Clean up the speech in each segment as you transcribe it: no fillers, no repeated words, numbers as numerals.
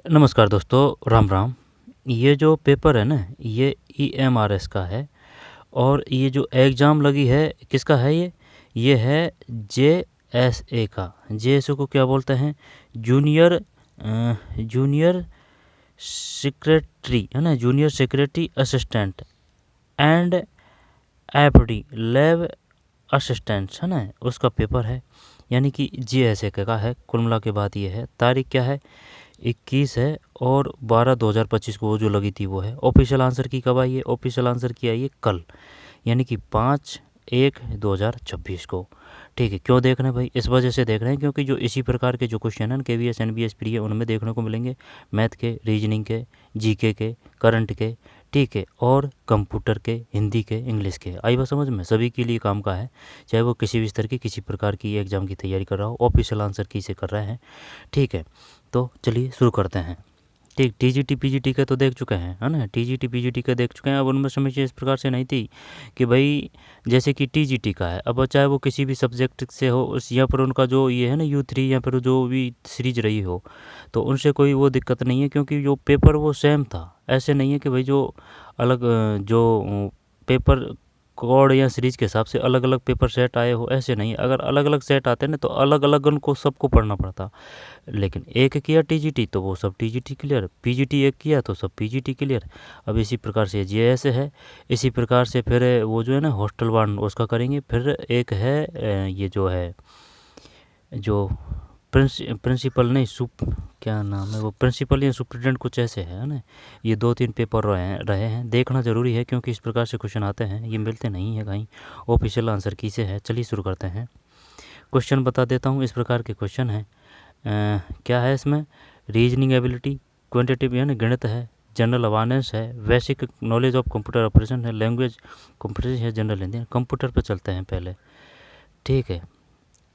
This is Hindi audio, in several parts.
नमस्कार दोस्तों, राम राम। ये जो पेपर है ना, ये EMRS का है। और ये जो एग्ज़ाम लगी है, किसका है ये है JSA का। JSA को क्या बोलते हैं? जूनियर सेक्रेटरी है ना, junior secretary assistant and FD lab assistants है ना, उसका पेपर है। यानी कि JSA का है। कुल मिला के बात ये है, तारीख क्या है? 21 है और 12/2025 को वो जो लगी थी वो है। ऑफिशियल आंसर की कब आई है? ऑफिशियल आंसर की आई है कल, यानी कि 5/1/2026 को। ठीक है, क्यों देख रहे हैं भाई? इस वजह से देख रहे हैं क्योंकि जो इसी प्रकार के जो क्वेश्चन हैं KVS NBS प्री है, उनमें देखने को मिलेंगे। मैथ के, रीजनिंग के, जीके के, करंट के, ठीक है, और कंप्यूटर के, हिंदी के, इंग्लिश के। आई बात समझ में? सभी के लिए काम का है, चाहे वो किसी भी स्तर की किसी प्रकार की एग्जाम की तैयारी कर रहा हो। ऑफिशियल आंसर की से कर रहे हैं। ठीक है, तो चलिए शुरू करते हैं। ठीक, TGT PGT का तो देख चुके हैं है ना, TGT PGT का देख चुके हैं। अब उनमें समस्या इस प्रकार से नहीं थी कि भाई जैसे कि TGT का है, अब चाहे वो किसी भी सब्जेक्ट से हो, उस यहाँ पर उनका जो ये है ना U3 या फिर जो भी सीरीज रही हो, तो उनसे कोई वो दिक्कत नहीं है, क्योंकि जो पेपर वो सेम था। ऐसे नहीं है कि भाई जो अलग जो पेपर कोड या सीरीज के हिसाब से अलग अलग पेपर सेट आए हो, ऐसे नहीं। अगर अलग अलग सेट आते ना तो अलग अलग उनको सबको पढ़ना पड़ता। लेकिन एक किया TGT तो वो सब TGT क्लियर, PGT एक किया तो सब PGT क्लियर। अब इसी प्रकार से JS है। इसी प्रकार से फिर वो जो है ना हॉस्टल वन उसका करेंगे। फिर एक है ये जो है जो प्रिंसिपल नहीं सुप क्या नाम है वो, प्रिंसिपल या सुप्रिटेंडेंट कुछ ऐसे है ना। ये 2-3 पेपर रहे हैं, देखना ज़रूरी है क्योंकि इस प्रकार से क्वेश्चन आते हैं, ये मिलते नहीं है कहीं। ऑफिशियल आंसर की से है। चलिए शुरू करते हैं। क्वेश्चन बता देता हूँ, इस प्रकार के क्वेश्चन हैं। क्या है इसमें? रीजनिंग एबिलिटी, क्वांटिटेटिव यानी गणित है, जनरल अवेयरनेस है, basic knowledge of computer operation है, लैंग्वेज कंप्यूटर है, जनरल हिंदी। कंप्यूटर पर चलते हैं पहले। ठीक है,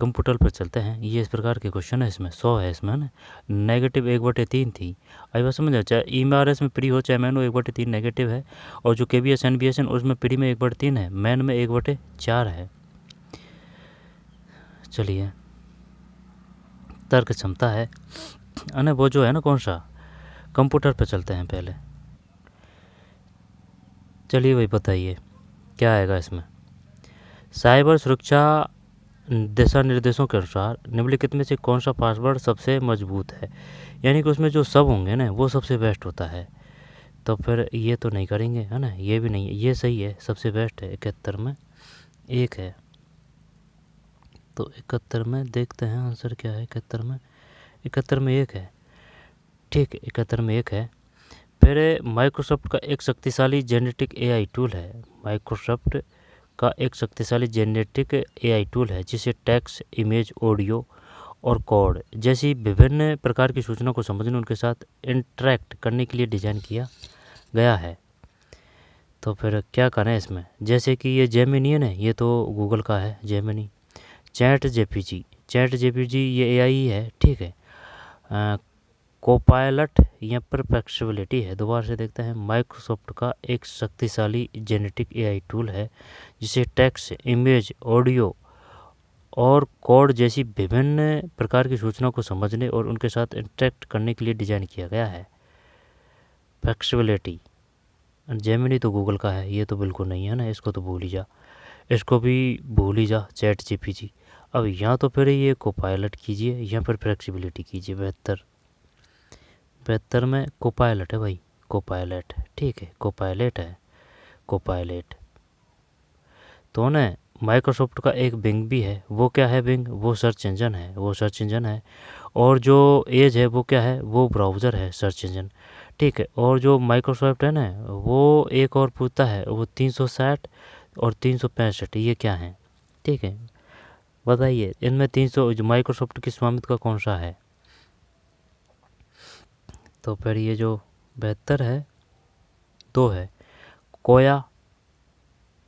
कंप्यूटर पर चलते हैं। ये इस प्रकार के क्वेश्चन है, इसमें 100 है इसमें ना। नेगेटिव 1/3 थी। आई बात समझ आ, चाहे EMRS में प्री हो चाहे मैन हो, 1/3 नेगेटिव है। और जो KVS NBS है उसमें प्री में 1/3 है, मैन में 1/4 है। चलिए, तर्क क्षमता है अने वो जो है ना, कौन सा? कंप्यूटर पर चलते हैं पहले। चलिए भाई बताइए क्या आएगा इसमें। साइबर सुरक्षा दिशा निर्देशों के अनुसार निम्नलिखित में से कौन सा पासवर्ड सबसे मजबूत है? यानी कि उसमें जो सब होंगे ना वो सबसे बेस्ट होता है। तो फिर ये तो नहीं करेंगे है ना, ये भी नहीं है, ये सही है, सबसे बेस्ट है। 71 में एक है, तो 71 में देखते हैं आंसर क्या है। 71 में एक है। ठीक, 71 में एक है। फिर माइक्रोसॉफ्ट का एक शक्तिशाली जेनेटिक AI टूल है। माइक्रोसॉफ्ट का एक शक्तिशाली जेनेटिक AI टूल है जिसे टेक्स्ट, इमेज, ऑडियो और कोड जैसी विभिन्न प्रकार की सूचना को समझने, उनके साथ इंटरेक्ट करने के लिए डिज़ाइन किया गया है। तो फिर क्या करें इसमें? जैसे कि ये जेमिनी है ना, ये तो गूगल का है जेमिनी। चैट जीपीटी ये AI ही है। ठीक है, कोपायलट यहाँ पर फ्लेक्सिबिलिटी है। दोबारा से देखते हैं। माइक्रोसॉफ्ट का एक शक्तिशाली जेनेटिक AI टूल है जिसे टेक्स्ट, इमेज, ऑडियो और कोड जैसी विभिन्न प्रकार की सूचना को समझने और उनके साथ इंटरेक्ट करने के लिए डिज़ाइन किया गया है। फ्लेक्सिबिलिटी। जेमिनी तो गूगल का है, ये तो बिल्कुल नहीं है ना, इसको तो भूल ही जा, इसको भी भूल ही जा। Chat GPT. अब यहाँ तो फिर ये कोपायलट कीजिए या फिर फ्लेक्सिबिलिटी कीजिए। बेहतर में कोपायलट है भाई, कोपायलट। ठीक है, कोपायलट है, कोपायलट। तो ना माइक्रोसॉफ्ट का एक बिंग भी है। वो क्या है? बिंग वो सर्च इंजन है, वो सर्च इंजन है। और जो एज है वो क्या है? वो ब्राउज़र है, सर्च इंजन। ठीक है, और जो माइक्रोसॉफ्ट है ना वो एक और पूछता है, वो 360 और 365 ये क्या है? ठीक है, बताइए इनमें 300 जो माइक्रोसॉफ्ट की स्वामित्व का कौन सा है? तो फिर ये जो बेहतर है दो है, कोया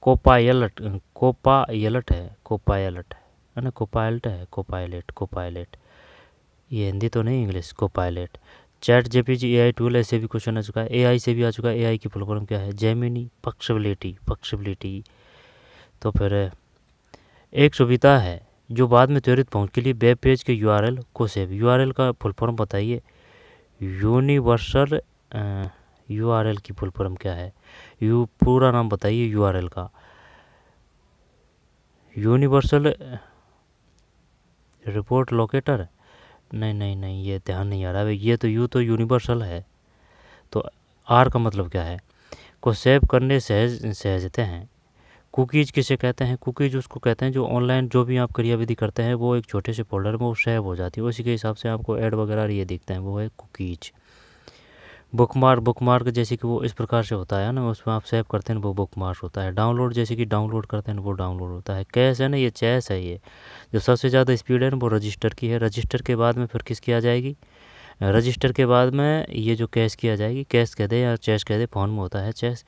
कोपायलट, कोपायलट है, कोपायलट है ना, कोपायलट है, कोपायलट। ये हिंदी तो नहीं, English. Copilot. Chat GPT AI tool ऐसे भी क्वेश्चन आ चुका है, AI से भी आ चुका है। AI की फुल फॉर्म क्या है? Gemini flexibility. तो फिर एक सुविधा है जो बाद में त्वरित पहुंच के लिए वेब पेज के URL को सेव। URL का फुल फॉर्म बताइए। यूनिवर्सल URL की फुल फॉर्म क्या है? पूरा नाम बताइए URL का। Universal report locator? नहीं नहीं नहीं, ये ध्यान नहीं आ रहा है। ये तो यूनिवर्सल है। तो आर का मतलब क्या है? को सेव करने सहजते हैं। कुकीज़ किसे कहते हैं? कुकीज़ उसको कहते हैं जो ऑनलाइन जो भी आप क्रियाविधि करते हैं वो एक छोटे से फोल्डर में वो सेव हो जाती है, उसी के हिसाब से आपको ऐड वगैरह ये दिखते हैं, वो है कुकीज़। बुकमार्क जैसे कि वो इस प्रकार से होता है ना, उसमें आप सेव करते हैं वो बुकमार्क होता है। डाउनलोड जैसे कि डाउनलोड करते हैं वो डाउनलोड होता है। कैश है ना, ये चैस है। ये जो सबसे ज़्यादा स्पीड है ना वो रजिस्टर की है। रजिस्टर के बाद में फिर किसकी आ जाएगी? रजिस्टर के बाद में ये जो कैश की आ जाएगी, कैश कह दे या चैस कह दे, फ़ोन में होता है चैस।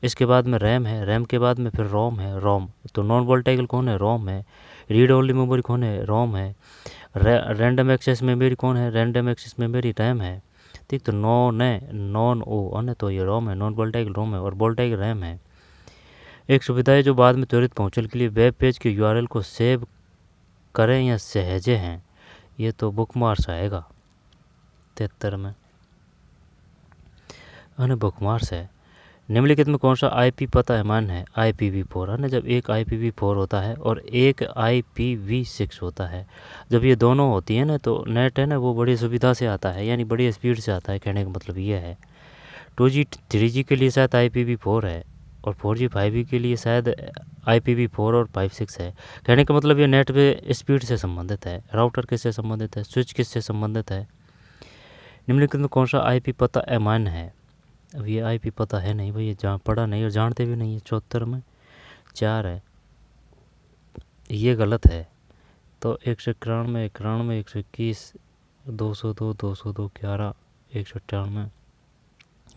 इसके बाद में रैम है, रैम के बाद में फिर रोम है, रोम। तो नॉन वोल्टाइल कौन है? रोम है। रीड ओनली मेमोरी कौन है? रोम है। रैंडम एक्सेस मेमोरी कौन है? रैंडम एक्सेस मेमोरी रैम है। ठीक, तो नॉन ओ है तो ये रोम है, नॉन वोल्टाइल रोम है, और वोल्टाइल रैम है। एक सुविधा है जो बाद में त्वरित पहुंचने के लिए वेब पेज के URL को सेव करें या सहेजे हैं। ये तो बुकमार्क्स आएगा 73 में, है बुकमार्क्स है। निम्नलिखित में कौन सा IP पता अमान्य है? IPv4 है ना। जब एक IPv4 होता है और एक IPv6 होता है, जब ये दोनों होती है ना तो नेट है ना वो बड़ी सुविधा से आता है, यानी बड़ी स्पीड से आता है। कहने का मतलब ये है 2G 3G के लिए शायद IPv4 है, और 4G 5G के लिए शायद IPv4 और 5.6 है। कहने का मतलब ये नेट पे स्पीड से संबंधित है। राउटर किससे संबंधित है? स्विच किससे संबंधित है? निम्नलिखित में कौन सा IP पता अमान्य है? अब ये IP पता है नहीं भाई, ये पढ़ा नहीं और जानते भी नहीं है। 74 में 4 है, ये गलत है। तो 191, 91, 121, 202, 202, 11, 198,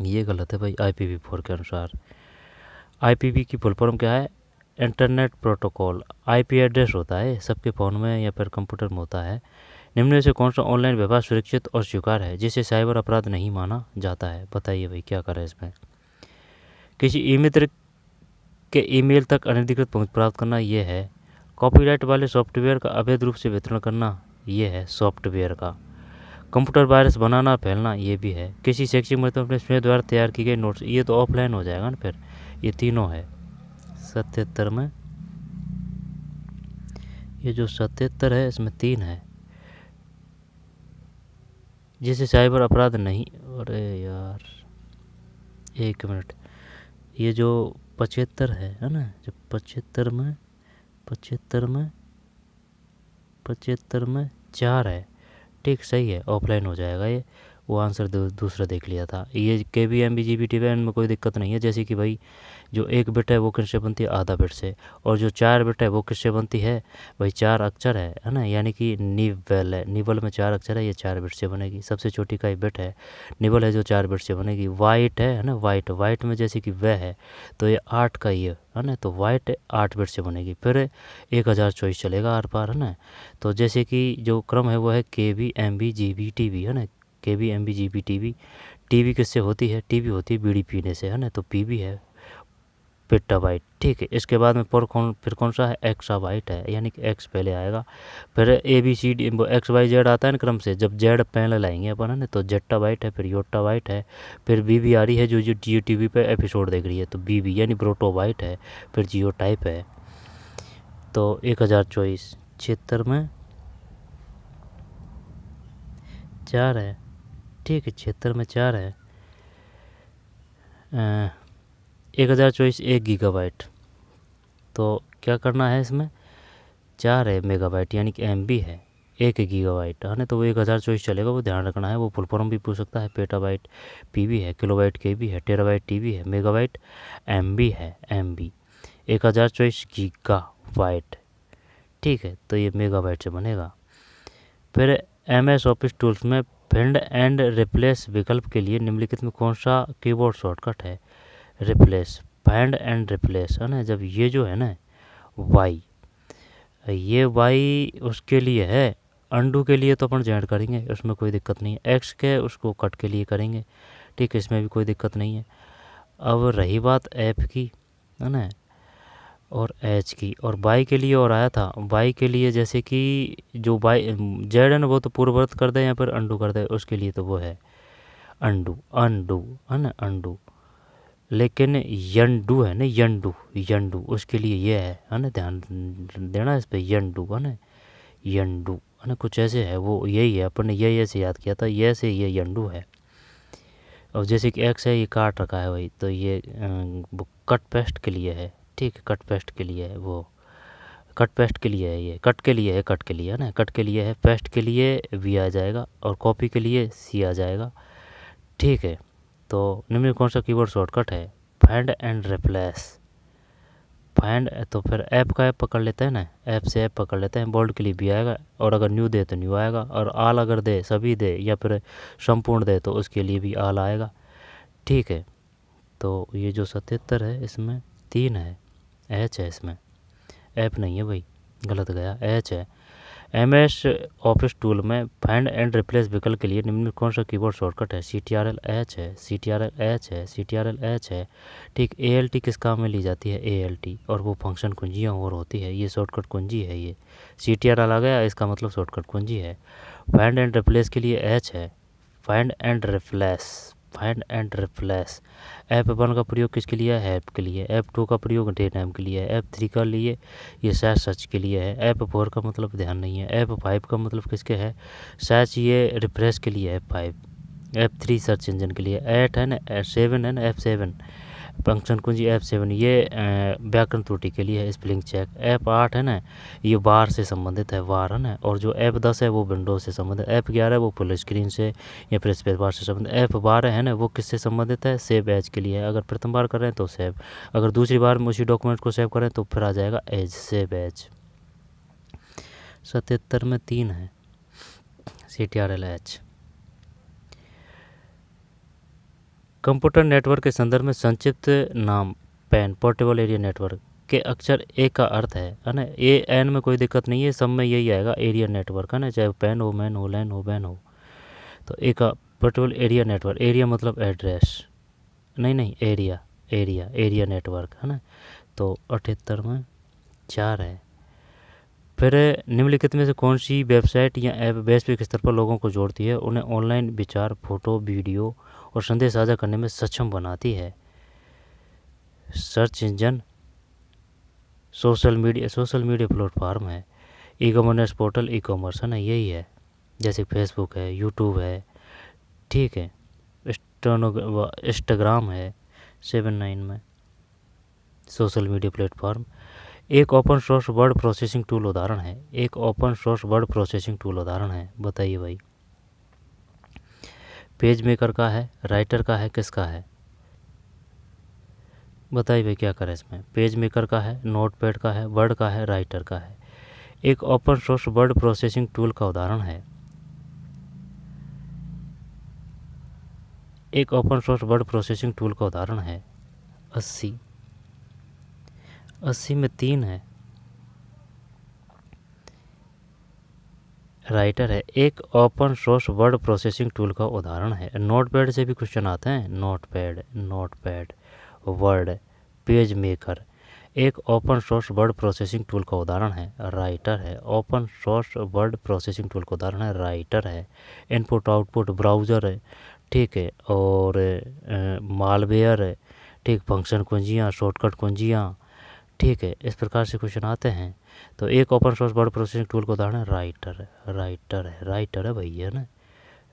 ये गलत है भाई IPv4 के अनुसार। IPv की फुल फॉर्म क्या है? Internet protocol. IP एड्रेस होता है सबके फ़ोन में या फिर कंप्यूटर में होता है। निम्न में से कौन सा ऑनलाइन व्यवहार सुरक्षित और स्वीकार है जिसे साइबर अपराध नहीं माना जाता है? बताइए भाई क्या करें इसमें। किसी ई-मित्र के ईमेल तक अनधिकृत पहुंच प्राप्त करना, ये है। कॉपीराइट वाले सॉफ्टवेयर का अवैध रूप से वितरण करना, ये है सॉफ्टवेयर का। कंप्यूटर वायरस बनाना फैलना, ये भी है। किसी शैक्षिक मतलब अपने स्वयं द्वारा तैयार की गई नोट्स, ये तो ऑफलाइन हो जाएगा ना फिर। ये तीनों है 77 में। ये जो 77 है इसमें 3 है जिसे साइबर अपराध नहीं। अरे यार 1 मिनट, ये जो 75 है ना, जो 75 में 4 है। ठीक, सही है, ऑफलाइन हो जाएगा ये। वो आंसर दूसरा देख लिया था। ये KB MB GB TB में कोई दिक्कत नहीं है। जैसे कि भाई जो 1 बिट है वो किससे बनती है? आधा बिट से। और जो 4 बिट है वो किससे बनती है? भाई 4 अक्षर है ना, यानी कि निवल है। निवल में 4 अक्षर है, ये 4 बिट से बनेगी। सबसे छोटी का ही बिट है निवल है जो 4 बिट से बनेगी। वाइट है ना, वाइट में जैसे कि वह है तो ये 8 का ये है ना, तो वाइट 8 बिट से बनेगी। फिर 1024 चलेगा आर पार, है ना। तो जैसे कि जो क्रम है वो है KB MB GB TB, है ना। KB MB GB TB। TV किससे होती है? टीवी होती है बीड़ी पीने से, है ना, तो PB है पेटाबाइट। ठीक है, इसके बाद में फिर कौन सा है? एक्साबाइट है, यानी कि X पहले आएगा। फिर ABCD XYZ आता है ना क्रम से, जब Z पहले लाएंगे अपन, है ना, तो जेट्टाबाइट है, फिर योट्टाबाइट है, फिर BB आ रही है जो जियो TV पे एपिसोड देख रही है तो BB यानी ब्रोटोबाइट है, फिर जियो टाइप है। तो 1024 76 में 4 है। ठीक है, 76 में 4 है। 1024 1 गीगाबाइट। तो क्या करना है इसमें? 4 है मेगाबाइट, यानी कि MB है 1 गीगाबाइट, है ना, तो वो 1024 चलेगा, वो ध्यान रखना है। वो फुल फॉर्म भी पूछ सकता है। पेटाबाइट PB है, किलोबाइट KB है, टेराबाइट TB है, मेगाबाइट MB है, MB 1024 गीगाबाइट। ठीक है, तो ये मेगाबाइट से बनेगा। फिर MS ऑफिस टूल्स में फाइंड एंड रिप्लेस विकल्प के लिए निम्नलिखित में कौन सा कीबोर्ड शॉर्टकट है? रिप्लेस, फाइंड एंड रिप्लेस, है ना। जब ये जो है ना Y, ये Y उसके लिए है। अंडू के लिए तो अपन जेंड करेंगे, उसमें कोई दिक्कत नहीं है। X के उसको कट के लिए करेंगे। ठीक है, इसमें भी कोई दिक्कत नहीं है। अब रही बात F की, है ना, और H की, और Y के लिए और आया था। Y के लिए जैसे कि जो Z है ना वो तो पूर्ववत कर दे या फिर अंडू कर दे, उसके लिए तो वो है अंडू, अंडू है ना, अंडू। लेकिन यंडू है ना, यंडू, यंडू उसके लिए ये है ना, ध्यान देना इस पे, यंडू है ना, यंडू है ना, कुछ ऐसे है, वो यही है, अपन ने ये ऐसे याद किया था, ये से ये यंडू है। और जैसे कि एक्स है, ये काट रखा है भाई, तो ये वो कट पेस्ट के लिए है, ठीक है, कट पेस्ट के लिए है, वो कट पेस्ट के लिए है, ये कट के लिए है, कट के लिए है ना, कट के लिए है, पेस्ट के लिए वी आ जाएगा और कॉपी के लिए सी आ जाएगा, ठीक है। तो निम्न में कौन सा कीवर्ड शॉर्टकट है? Find and replace. फाइंड तो फिर ऐप का ऐप पकड़ लेते हैं ना, ऐप से ऐप पकड़ लेते हैं, बोल्ड के लिए भी आएगा, और अगर न्यू दे तो न्यू आएगा, और आल अगर दे, सभी दे या फिर संपूर्ण दे तो उसके लिए भी आल आएगा, ठीक है। तो ये जो 77 है इसमें 3 है, एच है इसमें, ऐप नहीं है भाई, गलत गया, एच है। एमएस ऑफिस टूल में फाइंड एंड रिप्लेस विकल्प के लिए निम्न में कौन सा कीबोर्ड शॉर्टकट है? CTRL H है, CTRL H है, CTRL H है, ठीक। ALT किस काम में ली जाती है? ALT, और वो फंक्शन कुंजियाँ और होती है, ये शॉर्टकट कुंजी है, ये CTRL आ गया, इसका मतलब शॉर्टकट कुंजी है। फाइंड एंड रिप्लेस के लिए H है, find and replace, find and replace. F1 का प्रयोग किसके लिए है? ऐप के लिए। F2 का प्रयोग डे टाइम के लिए है। F3 का लिए ये शायद सर्च के लिए है। F4 का मतलब ध्यान नहीं है। F5 का मतलब किसके है? सर्च, ये रिफ्रेश के लिए है। F5, F3 सर्च इंजन के लिए। 8 है ना, 7 है ना, F7 फंक्शन कुंजी, F7 ये व्याकरण त्रुटि के लिए है, स्पेलिंग चेक। F8 है ना, ये वार से संबंधित है, वार है ना, और जो F10 है वो विंडोज से संबंधित। F11 वो फुल स्क्रीन से या फिर स्पेस बार से संबंधित। F12 है ना, वो किससे संबंधित है? सेव एज के लिए है। अगर प्रथम बार कर रहे हैं तो सेव, अगर दूसरी बार में उसी डॉक्यूमेंट को सेव करें तो फिर आ जाएगा एज, सेव एज। 77 में 3 है, CTRL H। कंप्यूटर नेटवर्क के संदर्भ में संक्षिप्त नाम पैन, पोर्टेबल एरिया नेटवर्क के अक्षर ए का अर्थ है ना, ए एन में कोई दिक्कत नहीं है, सब में यही आएगा, एरिया नेटवर्क है ना, चाहे पैन हो, मैन हो, लैन हो, बैन हो। तो ए का पोर्टेबल एरिया नेटवर्क, एरिया मतलब एड्रेस, नहीं एरिया, एरिया नेटवर्क है ना। तो 78 में 4 है। फिर निम्नलिखित में से कौन सी वेबसाइट या ऐप वैश्विक स्तर पर लोगों को जोड़ती है, उन्हें ऑनलाइन विचार, फोटो, वीडियो और संदेश साझा करने में सक्षम बनाती है? Search engine, social media platform है, e commerce portal, e commerce है ना, यही है, जैसे फेसबुक है, यूट्यूब है, ठीक है, इंस्टाग्राम है 79 में, सोशल मीडिया प्लेटफॉर्म। एक open source word processing tool उदाहरण है, एक open source word processing tool उदाहरण है, बताइए भाई। पेज मेकर का है, राइटर का है, किसका है? बताइए भाई क्या करें इसमें। पेज मेकर का है, नोटपैड का है, वर्ड का है, राइटर का है। एक open source word processing tool का उदाहरण है, एक open source word processing tool का उदाहरण है 80 में 3 है, राइटर है। एक open source word processing tool का उदाहरण है। नोटपैड से भी क्वेश्चन आते हैं, नोटपैड, वर्ड, पेज मेकर। एक open source word processing tool का उदाहरण है, राइटर है। Open source word processing tool का उदाहरण है, राइटर है। इनपुट आउटपुट ब्राउज़र है, ठीक है, और मालवेयर है, ठीक, फंक्शन कुंजियाँ, शॉर्टकट कुंजियाँ, ठीक है, इस प्रकार से क्वेश्चन आते हैं। तो एक open source word processing tool का उदाहरण है, राइटर है भैया ना,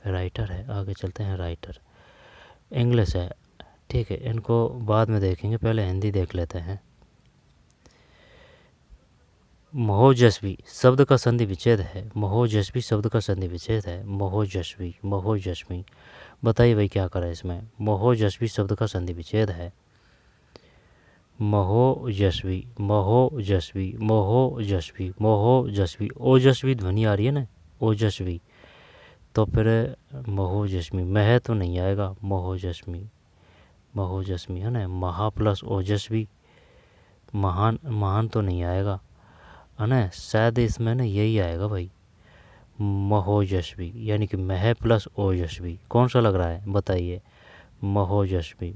राइटर है। आगे चलते हैं, राइटर इंग्लिश है, ठीक है, इनको बाद में देखेंगे, पहले हिंदी देख लेते हैं। महोजस्वी शब्द का संधि विच्छेद है, महोजस्वी शब्द का संधि विच्छेद है, महोजस्वी। बताइए भाई क्या करें इसमें। महोजस्वी शब्द का संधि विच्छेद है, महोजस्वी, ओजस्वी ध्वनि आ रही है ना, ओजस्वी, तो फिर महोजस्वी, मह तो नहीं आएगा, महोजस्वी है ना, महा प्लस ओजस्वी, महान तो नहीं आएगा है ना, शायद इसमें ना यही आएगा भाई, महोजस्वी, यानी कि मह प्लस ओजस्वी। कौन सा लग रहा है बताइए? महोजस्वी,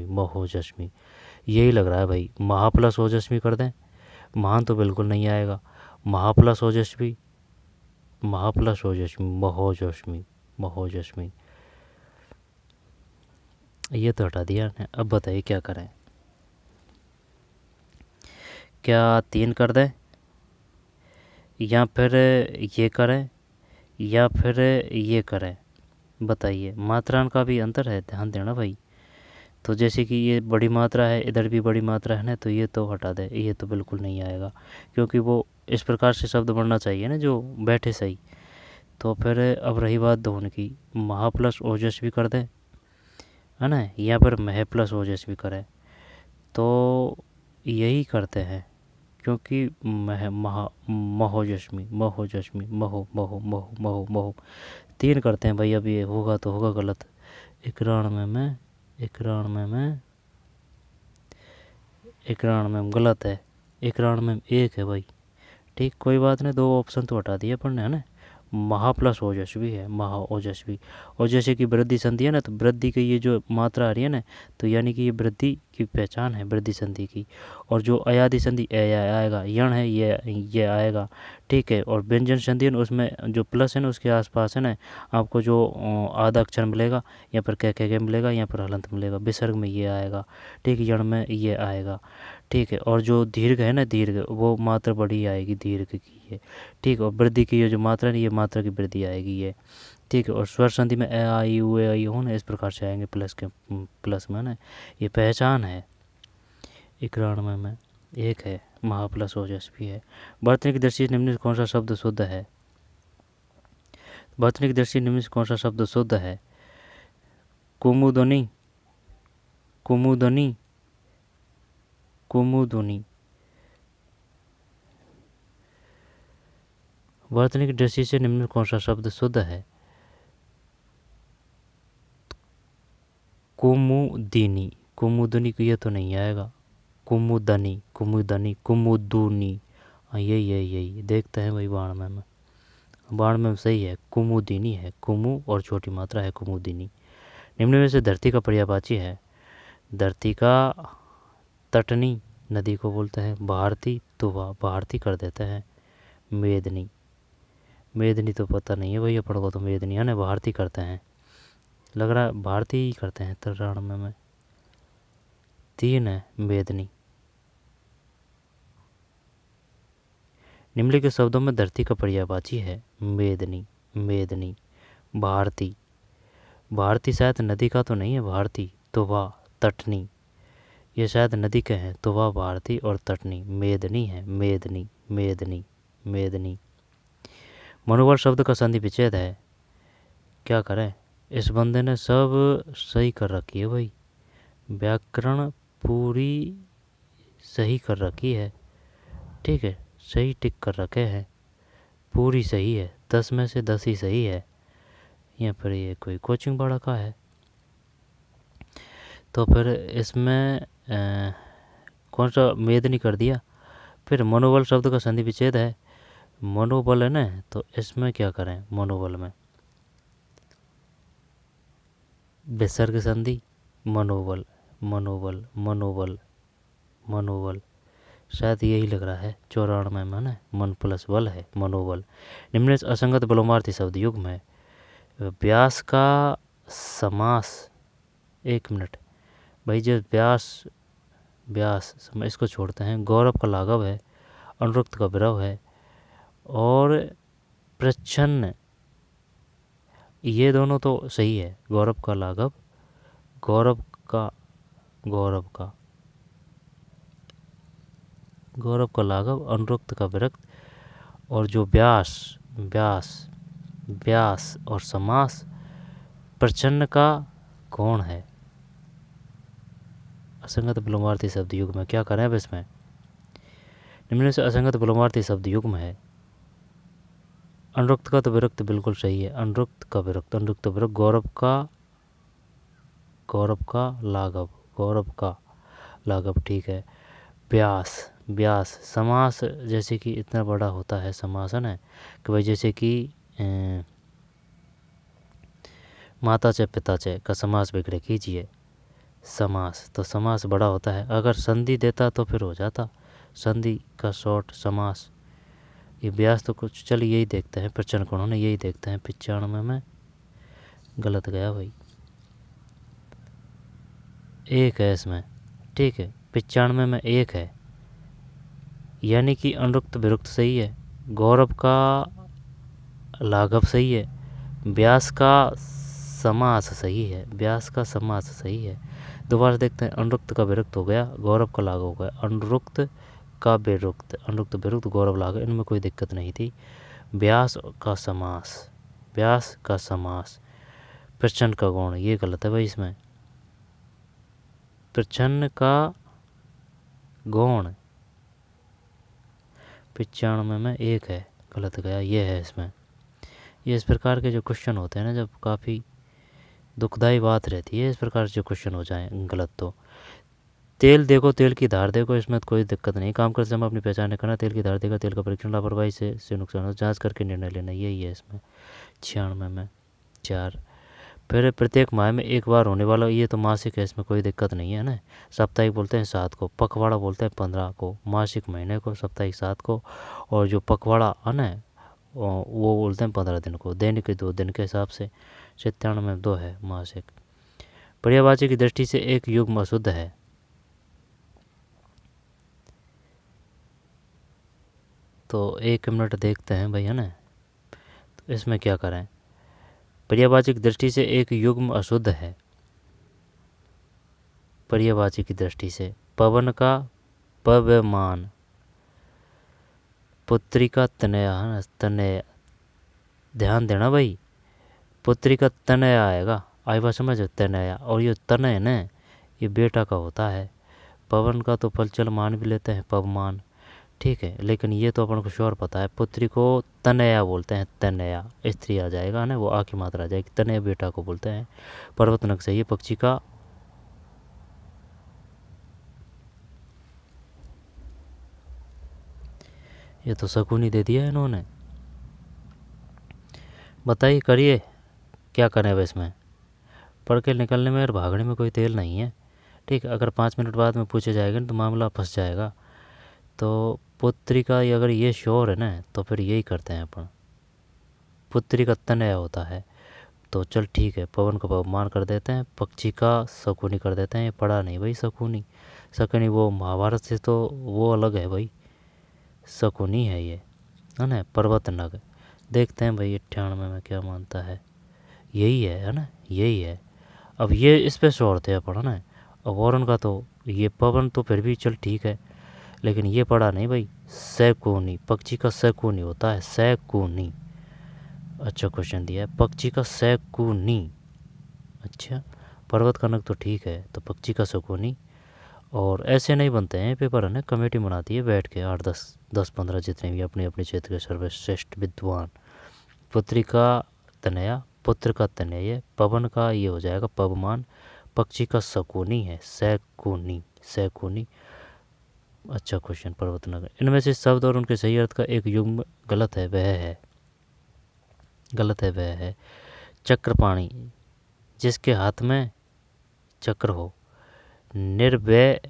महोजस्वी, यही लग रहा है भाई। महा प्लस ओजस्वी कर दें, महान तो बिल्कुल नहीं आएगा, महा प्लस ओजस्वी, महोजस्वी। ये तो हटा दिया ने। अब बताइए क्या करें, क्या 3 कर दें या फिर ये करें या फिर ये करें? बताइए, मात्रान का भी अंतर है, ध्यान देना भाई। तो जैसे कि ये बड़ी मात्रा है, इधर भी बड़ी मात्रा है ना, तो ये तो हटा दे, ये तो बिल्कुल नहीं आएगा, क्योंकि वो इस प्रकार से शब्द बनना चाहिए ना जो बैठे सही। तो फिर अब रही बात धोन की, महा प्लस ओजस भी कर दें, है ना, या फिर मह प्लस ओजस भी करें। तो यही करते हैं, क्योंकि मह महा महोजस्मी महोजस्मी महो महो महो महो महो 3 करते हैं भाई। अब ये होगा तो होगा गलत। 91 में 91 में 91 में गलत है, 91 में 1 है भाई। ठीक, कोई बात नहीं, 2 ऑप्शन तो हटा दिए अपन ने, है ना। महा प्लस ओजस्वी है, महा ओजस्वी। और जैसे कि वृद्धि संधि है ना, तो वृद्धि की ये जो मात्रा आ रही है ना, तो यानी कि ये वृद्धि की पहचान है वृद्धि संधि की। और जो अयादि संधि आएगा, यण है ये आएगा। ठीक है, और व्यंजन संधि है ना, उसमें जो प्लस है ना उसके आसपास है ना, आपको जो आधा अक्षर मिलेगा, या फिर कह मिलेगा, या फिर हलंत मिलेगा। विसर्ग में ये आएगा, ठीक, यण में ये आएगा। ठीक है, और जो दीर्घ है ना, दीर्घ वो मात्रा बड़ी आएगी दीर्घ की है। ठीक, और वृद्धि की ये जो मात्रा है, ये मात्रा की वृद्धि आएगी ये। ठीक है, और स्वर संधि में ए आई उ ए आई हो ना, इस प्रकार से आएंगे प्लस में ना, ये पहचान है। 91 में 1 है, महा प्लस ओजस्वी है। वर्तनी की दृष्टि से निम्न से कौन सा शब्द शुद्ध है? वर्तनी की दृष्टि से निम्न से कौन सा शब्द शुद्ध है? कुमुदनी, कुमुदनी, कुमुदनी। वर्तनी की दृष्टि से निम्न कौन सा शब्द शुद्ध है? कुमुदिनी, कुमुदनी को ये तो नहीं आएगा। कुमुदनी, कुमुदनी, कुमुदुनी, हाँ यही देखते हैं भाई। 92 में सही है, कुमुदिनी है। कुमु और छोटी मात्रा है कुमुदिनी। निम्न में से धरती का पर्यायवाची है? धरती का तटनी नदी को बोलते हैं। भारती तो वह भारती कर देते हैं। मेदनी, मेदनी तो पता नहीं है भैया, अपन को तो मेदनी है ना, भारती करते हैं, लग रहा है भारती ही करते हैं। 93 में 3 है, मेदनी। निम्नलिखित शब्दों में धरती का पर्यायवाची है? मेदनी, मेदनी, भारती। भारती शायद नदी का तो नहीं है, भारती तो वह तटनी, ये शायद नदी के हैं, तो वह भारती और तटनी। मेदनी है, मेदनी, मेदनी, मेदनी। मनोबल शब्द का संधि विच्छेद है, क्या करें? इस बंदे ने सब सही कर रखी है भाई, व्याकरण पूरी सही कर रखी है। ठीक है, सही टिक कर रखे हैं, पूरी सही है, 10 में से 10 ही सही है। या फिर ये कोई कोचिंग पढ़ा का है? तो फिर इसमें कौन सा मेदनी कर दिया? फिर मनोबल शब्द का संधि विच्छेद है, मनोबल है ना, तो इसमें क्या करें? मनोबल में विसर्ग संधि, मनोबल, मनोबल, मनोबल, मनोबल, शायद यही लग रहा है। 94 में ना, मन प्लस बल है, मनोबल। निम्न से असंगत बलोमार्थी शब्द युग्म है। व्यास का समास, 1 मिनट भाई, जो व्यास व्यास इसको छोड़ते हैं। गौरव का लाघव है, अनुरक्त का विरव है, और प्रच्छन्न, ये दोनों तो सही है। गौरव का लाघव, गौरव का गौरव का गौरव का लाघव, अनुरक्त का विरक्त, और जो व्यास व्यास व्यास और समास प्रच्छन्न का कौन है? असंगत बलोमार्थी शब्द युग में क्या करें अब इसमें? निम्न से असंगत बलोमार्थी शब्द युग्म है। अनुरक्त का तो विरक्त बिल्कुल सही है, अनुरक्त का विरक्त, अनुरक्त विरक्त। गौरव का लाघव, गौरव का लाघव, ठीक है। व्यास व्यास, समास जैसे कि इतना बड़ा होता है समास, है ना, कि भाई जैसे कि माता च पिता च का समास वगैरह कीजिए, समास, तो समास बड़ा होता है। अगर संधि देता तो फिर हो जाता, संधि का शॉर्ट समास। ये व्यास तो कुछ, चलिए यही देखते हैं, प्रचन कोण ने यही देखते हैं। 95 में गलत गया भाई। एक है इसमें, ठीक है। 95 में एक है, यानी कि अनुरुक्त विरुक्त सही है। गौरव का लाघव सही है। व्यास का समास सही है, व्यास का समास सही है। दोबारा देखते हैं, अनुरुक्त का विरुक्त हो गया, गौरव का लाघव हो गया। अनुरुक्त का विरुक्त, अनुरुक्त विरुक्त गौरव लाघव, इनमें कोई दिक्कत नहीं थी। व्यास का समास, व्यास का समास। प्रच्छन्न का गौण, ये गलत है भाई इसमें। प्रच्छन्न का गौण 95 में एक है, गलत गया, ये है इसमें। ये इस प्रकार के जो क्वेश्चन होते हैं ना, जब काफ़ी दुखदाई बात रहती है इस प्रकार से क्वेश्चन हो जाए गलत तो। तेल देखो, तेल की धार देखो, इसमें तो कोई दिक्कत नहीं। काम करते समय अपनी पहचान करना, तेल की धार देखा, तेल का परीक्षण, लापरवाही से नुकसान हो, जांच करके निर्णय लेना, यही है इसमें। 96 में 4। फिर प्रत्येक माह में एक बार होने वाला, ये तो मासिक है, इसमें कोई दिक्कत नहीं है ना। साप्ताहिक बोलते हैं 7 को, पखवाड़ा बोलते हैं 15 को, मासिक महीने को, साप्ताहिक 7 को, और जो पखवाड़ा है ना वो बोलते हैं 15 दिन को, दैनिक 2 दिन के हिसाब से। 97 में 2 है मासिक। पर्यायवाची की दृष्टि से एक युग्म अशुद्ध है। तो 1 मिनट देखते हैं भाई, है ना। तो इसमें क्या करें, पर्यायवाची की दृष्टि से एक युग्म अशुद्ध है। पर्यायवाची की दृष्टि से पवन का पवमान, पुत्री का तनया, है ना, तनय, ध्यान देना भाई, पुत्री का तनया आएगा, आएगा समझ, तनया। और ये तनय न, ये बेटा का होता है। पवन का तो फलचल मान भी लेते हैं, पवमान, ठीक है। लेकिन ये तो अपन को श्योर पता है, पुत्री को तनया बोलते हैं, तनया स्त्री आ जाएगा ना, वो आ की मात्रा आ जाएगी, तनया बेटा को बोलते हैं। पर्वत नग सही है। पक्षी का, ये तो शकुनी दे दिया इन्होंने। बताइए, करिए, क्या करें अब इसमें। पढ़ के निकलने में और भागने में कोई तेल नहीं है, ठीक है। अगर 5 मिनट बाद में पूछे जाएगा ना तो मामला फंस जाएगा। तो पुत्री का अगर ये श्योर है ना, तो फिर यही करते हैं अपन, पुत्री का तनया होता है। तो चल ठीक है, पवन का पवमान कर देते हैं, पक्षी का शकुनी कर देते हैं। ये पढ़ा नहीं भाई शकुनी, शकुनी वो महाभारत से तो वो अलग है भाई, शकुनी है ये, है ना। पर्वत नग, देखते हैं भाई 98 में क्या मानता है, यही है ना, यही है। अब ये इस पे श्योर थे अपन, है ना। अब वरुण का तो ये पवन तो फिर भी चल ठीक है, लेकिन ये पढ़ा नहीं भाई, सैकूनी, पक्षी का सैकूनी होता है, सैकूनी। अच्छा क्वेश्चन दिया है, पक्षी का सैकूनी। अच्छा, पर्वत का नग तो ठीक है, तो पक्षी का सैकूनी। और ऐसे नहीं बनते हैं पेपर, है ना, कमेटी बनाती है बैठ के 8-10-15 जितने भी अपने अपने क्षेत्र के सर्वश्रेष्ठ विद्वान। पुत्री का तनया, पुत्र का तनय, पवन का ये हो जाएगा पवमान, पक्षी का शकुनी है, सैकूनी, सैकूनी। अच्छा क्वेश्चन, पर्वत नगर। इनमें से शब्द और उनके सही अर्थ का एक युग्म गलत है, वह है, गलत है, वह है चक्रपाणी, जिसके हाथ में चक्र हो। निर्वय,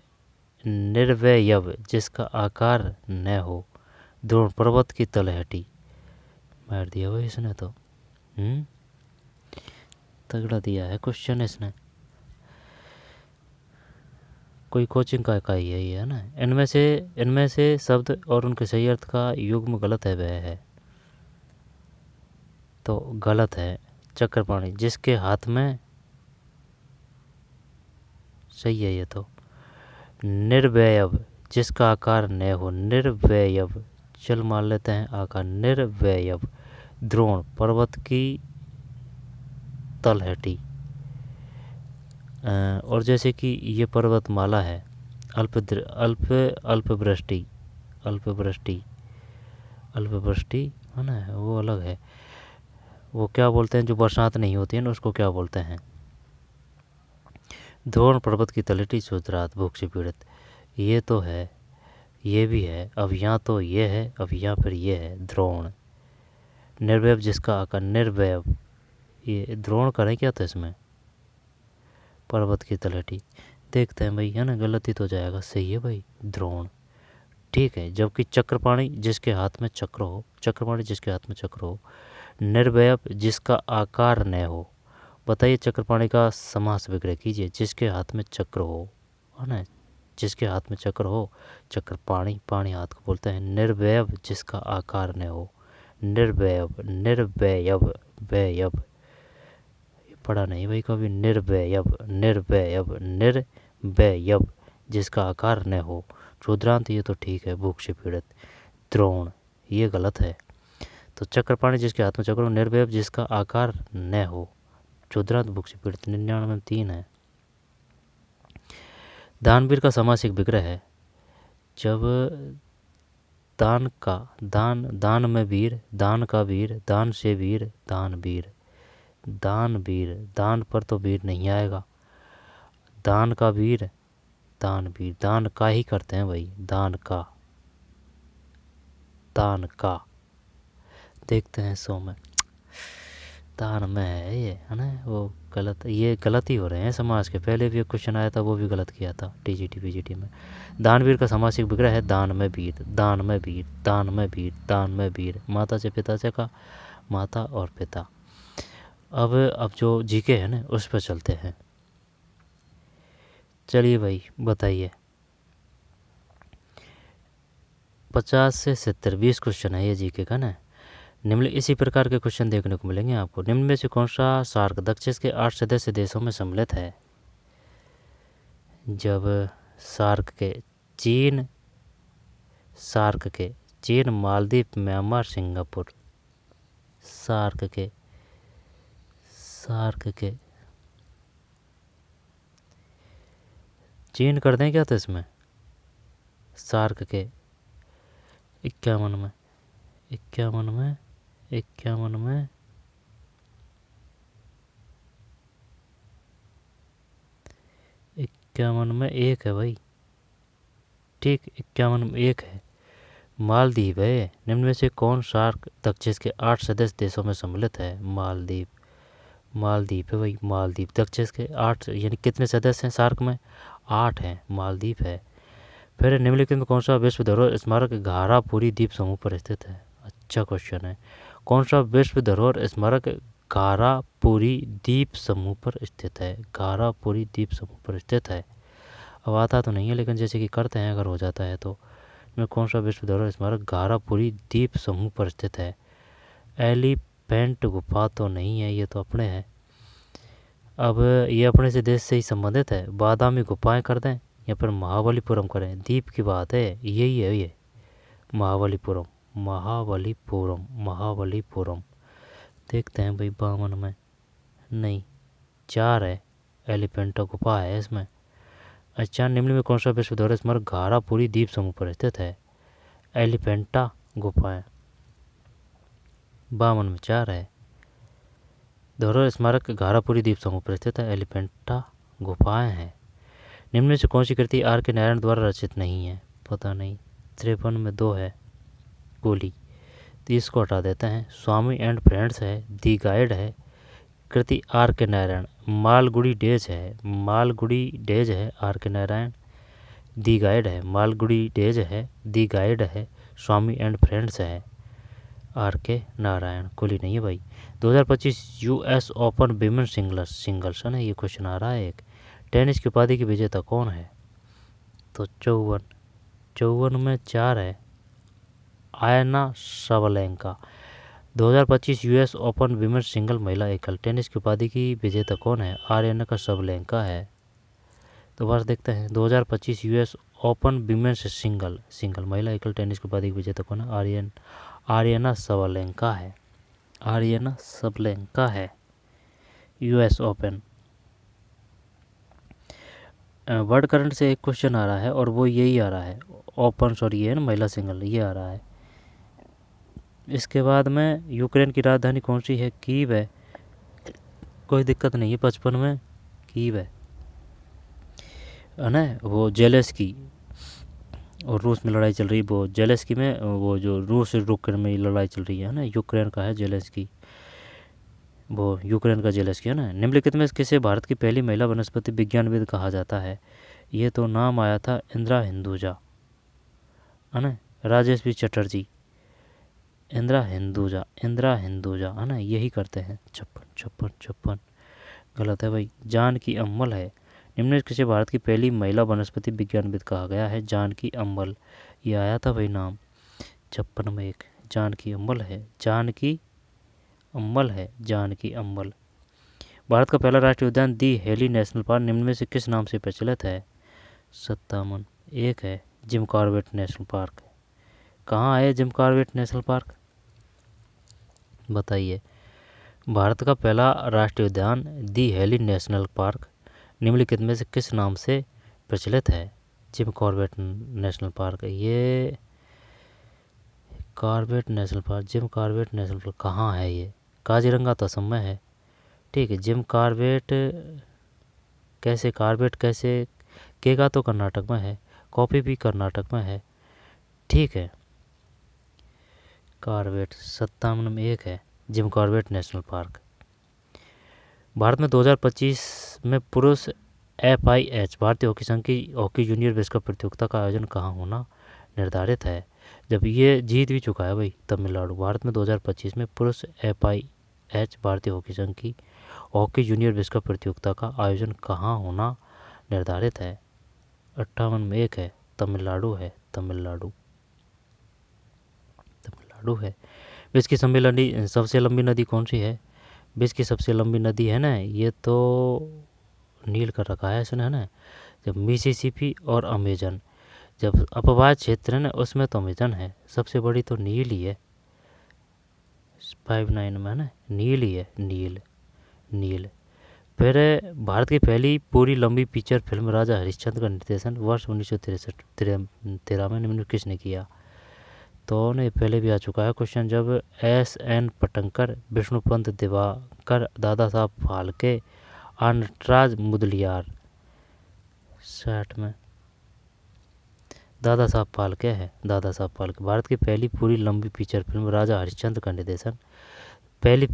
निर्वयव, जिसका आकार न हो। द्रोण, पर्वत की तलहटी। मार दिया भाई इसने तो, तगड़ा दिया है क्वेश्चन इसने, कोई कोचिंग का ही है ये, है ना। इनमें से शब्द और उनके सही अर्थ का युग्म गलत है, वह है, तो गलत है चक्रपाणी, जिसके हाथ में, सही है ये तो। निर्वयव, जिसका आकार न हो, निर्वयव, चल मान लेते हैं आकार, निर्वयव। द्रोण, पर्वत की तलहटी। और जैसे कि ये पर्वतमाला है, अल्पवृष्टि, अल्पवृष्टि, अल्पवृष्टि, है ना, वो अलग है। वो क्या बोलते हैं, जो बरसात नहीं होती है ना, उसको क्या बोलते हैं। द्रोण, पर्वत की तलहटी, सुधरात, भूख से पीड़ित, ये तो है, ये भी है। अब यहाँ तो ये है, अब यहाँ फिर ये है, द्रोण। निर्वयव, जिसका आकार, निर्वयव, ये द्रोण करें क्या था इसमें, पर्वत की तलहटी। देखते हैं भाई, है ना, गलती तो जाएगा, सही है भाई, द्रोण, ठीक है। जबकि चक्रपाणी, जिसके हाथ में चक्र हो, चक्रपाणी जिसके हाथ में चक्र हो। निर्वयव, जिसका आकार न हो। बताइए चक्रपाणी का समास विग्रह कीजिए। जिसके हाथ में चक्र हो, है ना, जिसके हाथ में चक्र हो, चक्रपाणी, पाणी हाथ को बोलते हैं। निर्वयव जिसका आकार न हो, निर्वयव, निर्वयव, वयव, पढ़ा नहीं भाई कभी। निर्वयव, निर्वयव, निर्वयव जिसका आकार न हो। रुद्रांत ये तो ठीक है, भूख से पीड़ित। द्रोण ये गलत है। तो चक्रपाणी जिसके हाथ में चक्र हो, निर्वयव जिसका आकार न हो, रुद्रांत भूख से पीड़ित। 99 में 3 है। दानवीर का समासिक विग्रह है। जब दान का, दान, दान में वीर, दान का वीर, दान से वीर, दान वीर, दान वीर, दान पर तो वीर नहीं आएगा। दान का वीर, दान वीर, दान का ही करते हैं भाई, दान का, दान का। देखते हैं 100 में, दान में है ये, है ना, वो गलत, ये गलत ही हो रहे हैं समाज के। पहले भी एक क्वेश्चन आया था, वो भी गलत किया था टीजीटी पीजीटी में। दानवीर का समासिक विग्रह है दान में वीर, दान में वीर, दान में वीर, दान में वीर। माता से पिता से का, माता और पिता। अब जो जीके है ना उस पर चलते हैं। चलिए भाई बताइए, 50 से 70 20 क्वेश्चन है ये जीके का ना। निम्न इसी प्रकार के क्वेश्चन देखने को मिलेंगे आपको। निम्न में से कौन सा सार्क दक्षिण के 8 सदस्य देशों में सम्मिलित है? जब सार्क के चीन, सार्क के चीन, मालदीव, म्यांमार, सिंगापुर। सार्क के, सार्क के चीन कर दें क्या तो इसमें? सार्क के 51 में, 51 में, 51 में, 51 में 1 है भाई, ठीक, 51 में 1 है। मालदीव है। निम्न में से कौन सार्क दक्षिण के 8 सदस्य देशों में सम्मिलित है? मालदीव, मालदीव है भाई, मालदीव। दक्षिण के 8 यानी कितने सदस्य हैं सार्क में? 8 हैं, मालदीव है। फिर निम्नलिखित में कौन सा विश्व धरोहर स्मारक घारापुरी द्वीप समूह पर स्थित है? अच्छा क्वेश्चन है। कौन सा विश्व धरोहर स्मारक घारापुरी द्वीप समूह पर स्थित है? घारापुरी द्वीप समूह पर स्थित है। अब आता तो नहीं है लेकिन जैसे कि करते हैं अगर हो जाता है तो। में कौन सा विश्व धरोहर स्मारक घारापुरी द्वीप समूह पर स्थित है? एलिफेंट गुफा तो नहीं है, ये तो अपने हैं। अब ये अपने से देश से ही संबंधित है। बादामी गुफाएं कर दें या फिर महाबलीपुरम करें? द्वीप की बात है, यही है ये, महाबलीपुरम, महाबलीपुरम, महाबलीपुरम। देखते हैं भाई 52 में, नहीं 4 है, एलिफेंटा गुफा है इसमें। अच्छा, निम्न में कौन सा विश्व धरोहर स्मारक घारापुरी द्वीप समूह पर स्थित है? एलिफेंटा गुफाएं। 52 में 4 है। धरोहर स्मारक घारापुरी द्वीप समूह पर स्थित है, एलिफेंटा गुफाएं हैं। निम्न में से कौन सी कृति आर के नारायण द्वारा रचित नहीं है? पता नहीं। 53 में 2 है, गोली, तो इसको हटा देते हैं। स्वामी एंड फ्रेंड्स है, दी गाइड है, कृति आर के नारायण। मालगुड़ी डेज है, मालगुड़ी डेज है, आर के नारायण। दी गाइड है, मालगुड़ी डेज है, दी गाइड है। स्वामी एंड फ्रेंड्स है, आर के नारायण। कुली नहीं है भाई। 2025 यूएस ओपन विमेन सिंगल्स है ना, ये क्वेश्चन आ रहा है एक। टेनिस की उपाधि की विजेता कौन है? तो 54 में 4 है, आयना Sabalenka. 2025 US open women single महिला एकल टेनिस की उपाधि की विजेता कौन है? आर्यना सबलेंका है। तो बस देखते हैं 2025 यूएस ओपन विमेन्स सिंगल महिला एकल टेनिस की उपाधि की विजेता कौन है? आर्यना सबलेंका है, आर्यना सबलेंका है। US open. वर्ल्ड करंट से एक क्वेश्चन आ रहा है और वो यही आ रहा है, ओपन, सॉरी ये है ना महिला सिंगल, ये आ रहा है। इसके बाद में यूक्रेन की राजधानी कौन सी है? कीव है, कोई दिक्कत नहीं है। 55 में कीव है ना, वो जेलेस्की, और रूस में लड़ाई चल रही है, वो जेलेस्की में, वो जो रूस यूक्रेन में लड़ाई चल रही है ना, यूक्रेन का है जेलेस्की, वो यूक्रेन का जेलेस्की है ना। निम्नलिखित में किसे भारत की पहली महिला वनस्पति विज्ञानविद कहा जाता है? ये तो नाम आया था इंदिरा हिंदुजा, है ना, राजेश बी चटर्जी, इंदिरा हिंदुजा, इंदिरा हिंदुजा, है ना, यही करते हैं। 56 56 56। गलत है भाई, जानकी अम्मल है। निम्नलिखित किसे भारत की पहली महिला वनस्पति विज्ञानविद कहा गया है? जानकी अम्मल, ये आया था भाई नाम 56 में एक, जानकी अम्मल है, जानकी अम्मल है, जानकी अम्मल। भारत का पहला राष्ट्रीय उद्यान दी हेली नेशनल पार्क निम्न में से किस नाम से प्रचलित है? 57 एक है, जिम कॉर्बेट नेशनल पार्क। कहाँ है जिम कॉर्बेट नेशनल पार्क, बताइए। भारत का पहला राष्ट्रीय उद्यान दी हेली नेशनल पार्क निम्नलिखित में से किस नाम से प्रचलित है? Jim Corbett national park. ये Corbett national park, Jim Corbett national park कहाँ है? ये काजीरंगा तो असम में है। ठीक है, जिम कॉर्बेट कैसे, कॉर्बेट कैसे, केगा तो कर्नाटक में है, कॉफी भी कर्नाटक में है। ठीक है, कॉर्बेट 57 में एक है, Jim Corbett national park. Bharat में 2025 में पुरुष FIH भारतीय हॉकी संघ की हॉकी जूनियर विश्व कप प्रतियोगिता का आयोजन कहाँ होना निर्धारित है? जब ये जीत भी चुका है भाई तमिलनाडु। भारत में 2025 में पुरुष FIH भारतीय हॉकी संघ की हॉकी जूनियर विश्व कप प्रतियोगिता का आयोजन कहाँ होना निर्धारित है? 58 में एक है, तमिलनाडु है, तमिलनाडु है। विश्व की सबसे लंबी नदी कौन सी है? विश्व की सबसे लंबी नदी है ना, ये तो नील कर रखा है इसने, है ना, जब मिसिसिपी और अमेजन, जब अपवाद क्षेत्र है ना उसमें तो अमेजन है, सबसे बड़ी तो नील ही है। 59 में है ना, नील ही है, नील। फिर भारत की पहली पूरी लंबी फीचर फिल्म राजा हरिश्चंद्र का निर्देशन वर्ष 1963 में निम्न किसने किया? तो ने पहले भी आ चुका है क्वेश्चन, जब SN पटंकर, विष्णुपंत दिवाकर, दादा साहब फाल्के और नटराज मुदलियार। 60 में दादा साहब फाल्के है, दादा साहब फाल्के। भारत की पहली पूरी लंबी फीचर फिल्म राजा हरिश्चंद्र का निर्देशन, पहली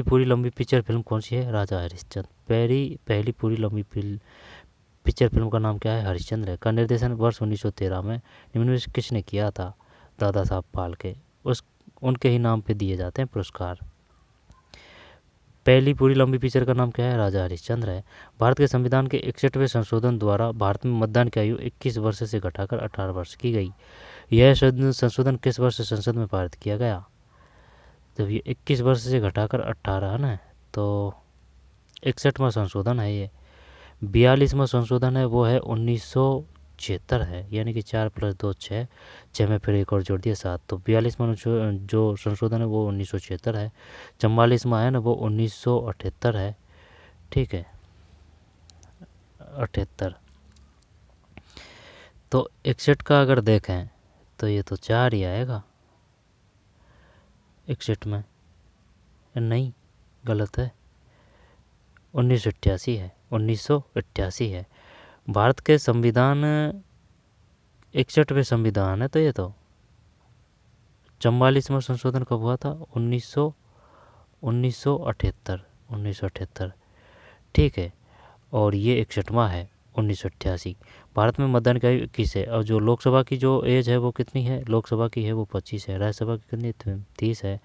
पूरी लंबी फीचर फिल्म कौन सी है? राजा हरिश्चंद्र। पहली पूरी लंबी फीचर फिल्म का नाम क्या है? हरिश्चंद्र है। का निर्देशन वर्ष 1913 में निम्न में किसने किया था? दादा साहब फाल्के। उनके ही नाम पे दिए जाते हैं पुरस्कार। पहली पूरी लंबी फीचर का नाम क्या है? राजा हरिश्चंद्र है। भारत के संविधान के 61वें संशोधन द्वारा भारत में मतदान की आयु 21 वर्ष से घटाकर 18 वर्ष की गई। यह संशोधन किस वर्ष संसद में पारित किया गया? जब ये 21 वर्ष से घटाकर 18 है ना, तो 61वां संशोधन है ये। 42वां संशोधन है वो है 1976 है, यानी कि 4 + 2 6, 6 में फिर एक और जोड़ दिया 7, तो 42वां जो संशोधन है वो 1976 है। 44वां है ना वो 1978 है। ठीक है, 78। तो 61 का अगर देखें तो ये तो 4 ही आएगा 61 में, नहीं गलत है, 1988 है, 1988 है। भारत के संविधान 61वें संविधान है, तो ये तो 44वां संशोधन कब हुआ था? 1978। ठीक है, और ये 61वां है 1988। भारत में मतदान की आयु 21 है, और जो लोकसभा की जो एज है वो कितनी है? लोकसभा की है वो 25 है, राज्यसभा की कितनी 30 है,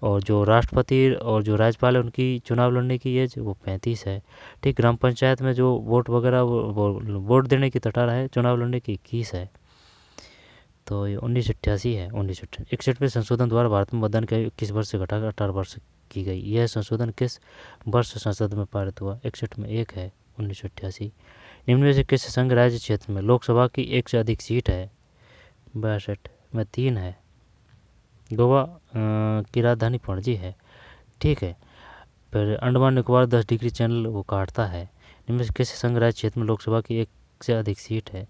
और जो राष्ट्रपति और जो राज्यपाल है उनकी चुनाव लड़ने की एज वो 35 है। ठीक, ग्राम पंचायत में जो वोट वगैरह वो वोट देने की 18 है, चुनाव लड़ने की 21 है। तो ये 1988 है, 61वें संशोधन द्वारा भारत में मतदान की आयु 21 वर्ष से घटाकर 18 वर्ष की गई। यह संशोधन किस वर्ष संसद में पारित हुआ? 61 में एक है, 1988। निम्न में से किस संघ राज्य क्षेत्र में लोकसभा की एक से अधिक सीट है? 62 में 3 है, गोवा की राजधानी पणजी है। ठीक है, फिर अंडमान निकोबार 10 डिग्री चैनल वो काटता है। निम्न में से किस संघ राज्य क्षेत्र में लोकसभा की एक से अधिक सीट है?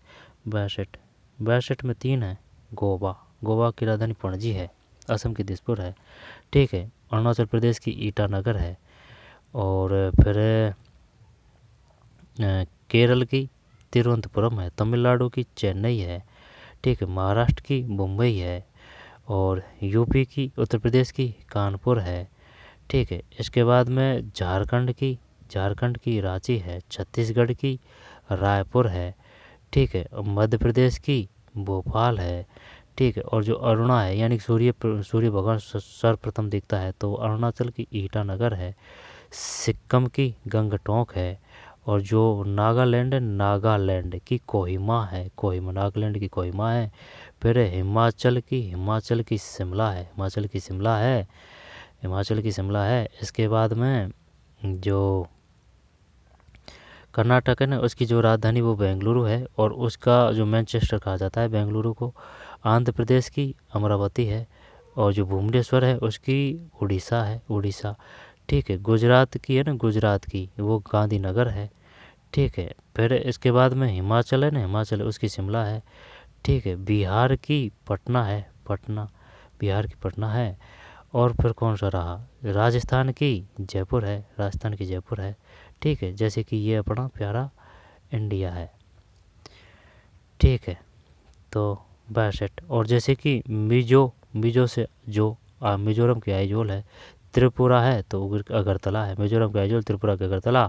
62 में 3 है, गोवा की राजधानी पणजी है, असम की दिसपुर है। ठीक है, अरुणाचल प्रदेश की ईटानगर है, और फिर केरल की तिरुवनंतपुरम है, तमिलनाडु की चेन्नई है। ठीक है, महाराष्ट्र की मुंबई है, और यूपी की, उत्तर प्रदेश की कानपुर है। ठीक है, इसके बाद में झारखंड की रांची है, छत्तीसगढ़ की रायपुर है। ठीक है, और मध्य प्रदेश की भोपाल है। ठीक है, और जो अरुणा है यानी सूर्य भगवान सर्वप्रथम दिखता है तो अरुणाचल की ईटानगर है। सिक्किम की गंगटोक है, और जो नागालैंड है, नागालैंड की कोहिमा है, कोहिमा, नागालैंड की कोहिमा है। फिर हिमाचल की शिमला है, हिमाचल की शिमला है, हिमाचल की शिमला है। इसके बाद में जो कर्नाटक है ना, उसकी जो राजधानी वो बेंगलुरु है, और उसका जो मैनचेस्टर कहा जाता है बेंगलुरु को। आंध्र प्रदेश की अमरावती है, और जो भुवनेश्वर है उसकी उड़ीसा है, उड़ीसा। ठीक है, गुजरात की है ना, गुजरात की वो गांधीनगर है। ठीक है, फिर इसके बाद में हिमाचल है ना, हिमाचल है, उसकी शिमला है। ठीक है, बिहार की पटना है, पटना, बिहार की पटना है। और फिर कौन सा रहा, राजस्थान की जयपुर है, राजस्थान की जयपुर है। ठीक है, जैसे कि ये अपना प्यारा इंडिया है। ठीक है, तो 62। और जैसे कि मिजो से जो मिजोरम की आइजोल है, त्रिपुरा है तो अगरतला है, मिजोरम की आइजोल, त्रिपुरा की अगरतला।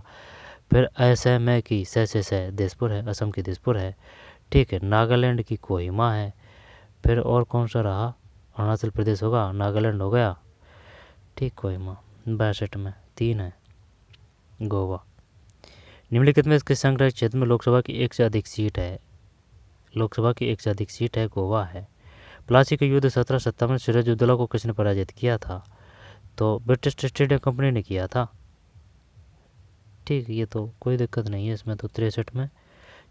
फिर असम की से दिसपुर है, असम की दिसपुर है। ठीक है, नागालैंड की कोहिमा है। फिर और कौन सा रहा, अरुणाचल प्रदेश होगा, नागालैंड हो गया। ठीक, कोहिमा 62 में 3 है। गोवा। निम्नलिखित में इसके संग्रह क्षेत्र में लोकसभा की एक से अधिक सीट है, लोकसभा की एक से अधिक सीट है, गोवा है। प्लासी का युद्ध 1757 में सिराजुद्दौला को किसने पराजित किया था? तो ब्रिटिश ईस्ट इंडिया कंपनी ने किया था। ठीक, ये तो कोई दिक्कत नहीं है इसमें, तो 63 में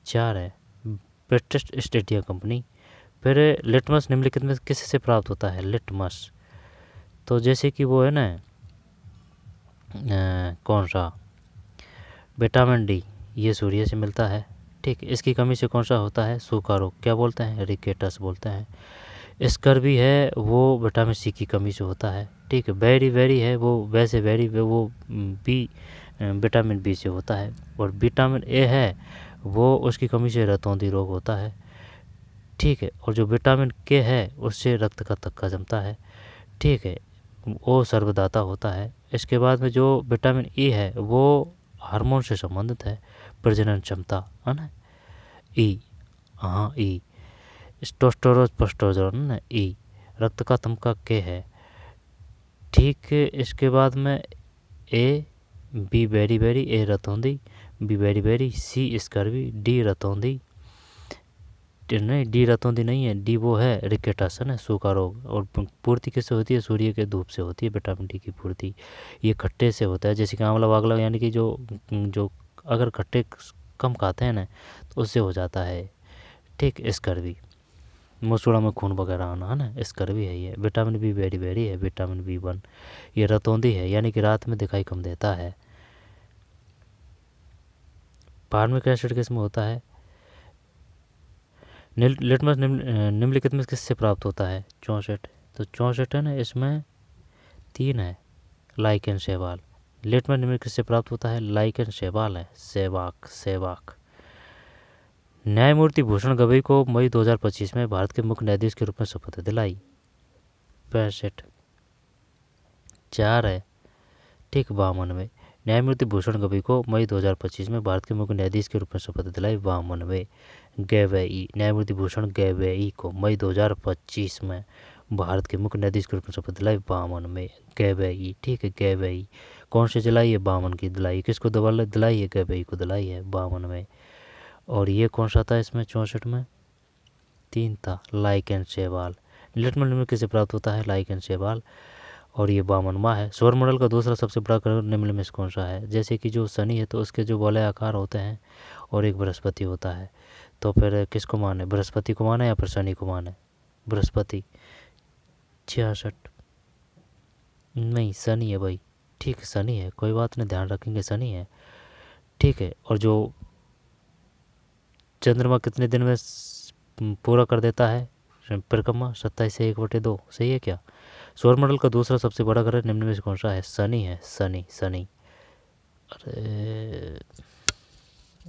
4 है, ब्रिटिश ईस्ट इंडिया कंपनी। फिर लिटमस निम्नलिखित में किससे प्राप्त होता है? लिटमस, तो जैसे कि वो है ना कौन सा, विटामिन डी, ये सूर्य से मिलता है। ठीक, इसकी कमी से कौन सा होता है? सूखा रोग, क्या बोलते हैं? रिकेटस बोलते हैं। स्कर्वी है वो विटामिन सी की कमी से होता है। ठीक है, बेरी बेरी है वो वैसे बेरी वो बी, विटामिन बी से होता है। और विटामिन ए है वो उसकी कमी से रतौंधी रोग होता है। ठीक है, और जो विटामिन के है उससे रक्त का थक्का जमता है। ठीक है, वो सर्वदाता होता है। इसके बाद में जो विटामिन ई है वो हार्मोन से संबंधित है, प्रजनन क्षमता है ना, ई, हाँ ई, टेस्टोस्टेरोन ना, ई, रक्त का तमका के है। ठीक है, इसके बाद में A, B beriberi, A रतौंधी, B beriberi, C scurvy, D रतौंधी, नहीं डी रतौंधी नहीं है, डी वो है रिकेटस है ना, सूखा रोग। और पूर्ति किससे होती है? सूर्य के धूप से होती है विटामिन डी की पूर्ति। ये खट्टे से होता है, जैसे कि आंवला वागला, यानी कि जो अगर खट्टे कम खाते हैं ना तो उससे हो जाता है। ठीक, स्कर्वी, मसूड़ा में खून वगैरह आना है ना, स्कर्वी है ये। विटामिन बी वेरी वेरी है, विटामिन B1, ये रतौंधी है, यानी कि रात में दिखाई कम देता है। फार्मिक एसिड किसमें होता है? लिटमस निम्नलिखित में किससे प्राप्त होता है? 64, तो 64 है ना, इसमें 3 है, लाइकेन शैवाल। लिटमस निम्नलिखित किससे प्राप्त होता है? लाइकेन शैवाल है, सेवाक, सेवाक। न्यायमूर्ति भूषण गवई को मई 2025 में भारत के मुख्य न्यायाधीश के रूप में शपथ दिलाई। 65, 4 है। ठीक, 52। न्यायमूर्ति भूषण गवई को मई 2025 में भारत के मुख्य न्यायाधीश के रूप में शपथ दिलाई। 52। गवई, न्यायमूर्ति भूषण गवई को मई 2025 में भारत के मुख्य न्यायाधीश के रूप में शपथ दिलाई। 52। गवई, ठीक है, गवई कौन से दिलाई है? 52 की दिलाई। किसको दिलाई है? गवई को दिलाई है 52। और ये कौन सा था इसमें? 64 में 3 था, लाइकेन शैवाल। लिटमस निम्न किसे प्राप्त होता है? लाइकेन शैवाल। और ये 52वां है। सौरमंडल का दूसरा सबसे बड़ा ग्रह निम्न में से कौन सा है? जैसे कि जो शनि है तो उसके जो गोले आकार होते हैं, और एक बृहस्पति होता है। तो फिर किसको माने? बृहस्पति को माने या फिर शनि को माने? बृहस्पति। 66, नहीं शनि है भाई। ठीक है, शनि है, कोई बात नहीं, ध्यान रखेंगे, शनि है। ठीक है, और जो चंद्रमा कितने दिन में पूरा कर देता है परिक्रमा? 27 से 1/2, सही है क्या? सौरमंडल का दूसरा सबसे बड़ा ग्रह निम्न में से कौन सा है? शनि है, शनि, शनि। अरे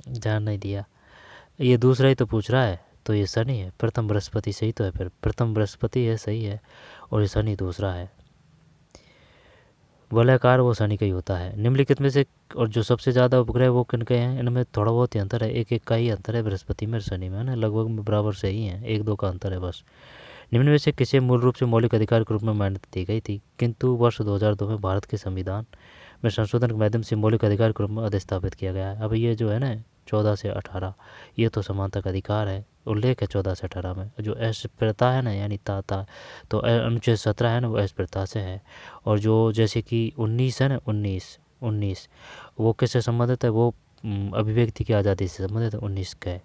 ध्यान नहीं दिया, ये दूसरा ही तो पूछ रहा है, तो ये शनि है। प्रथम बृहस्पति सही तो है, फिर प्रथम बृहस्पति है, सही है, और ये शनि दूसरा है। वलयाकार वो शनि का ही होता है। निम्नलिखित में से और जो सबसे ज़्यादा उपग्रह वो किनके हैं? इनमें थोड़ा बहुत ही अंतर है, एक एक का ही अंतर है, बृहस्पति में और शनि में, है ना, लगभग बराबर से ही हैं, 1-2 का अंतर है बस। निम्न में से किसे मूल रूप से मौलिक अधिकार के रूप में मान्यता दी गई थी? किंतु वर्ष 2002 में भारत के संविधान में संशोधन के माध्यम से मौलिक अधिकार के रूप में अधिस्थापित किया गया है। अब ये जो है ना 14 से 18 ये तो समानता का अधिकार है, उल्लेख है 14 से 18 में। जो अस्पृश्यता है ना यानी ताता, तो अनुच्छेद 17 है ना वो अस्पृश्यता से है। और जो जैसे कि 19 है ना 19 वो किससे संबंधित है, वो अभिव्यक्ति की आज़ादी से संबंधित है 19 का।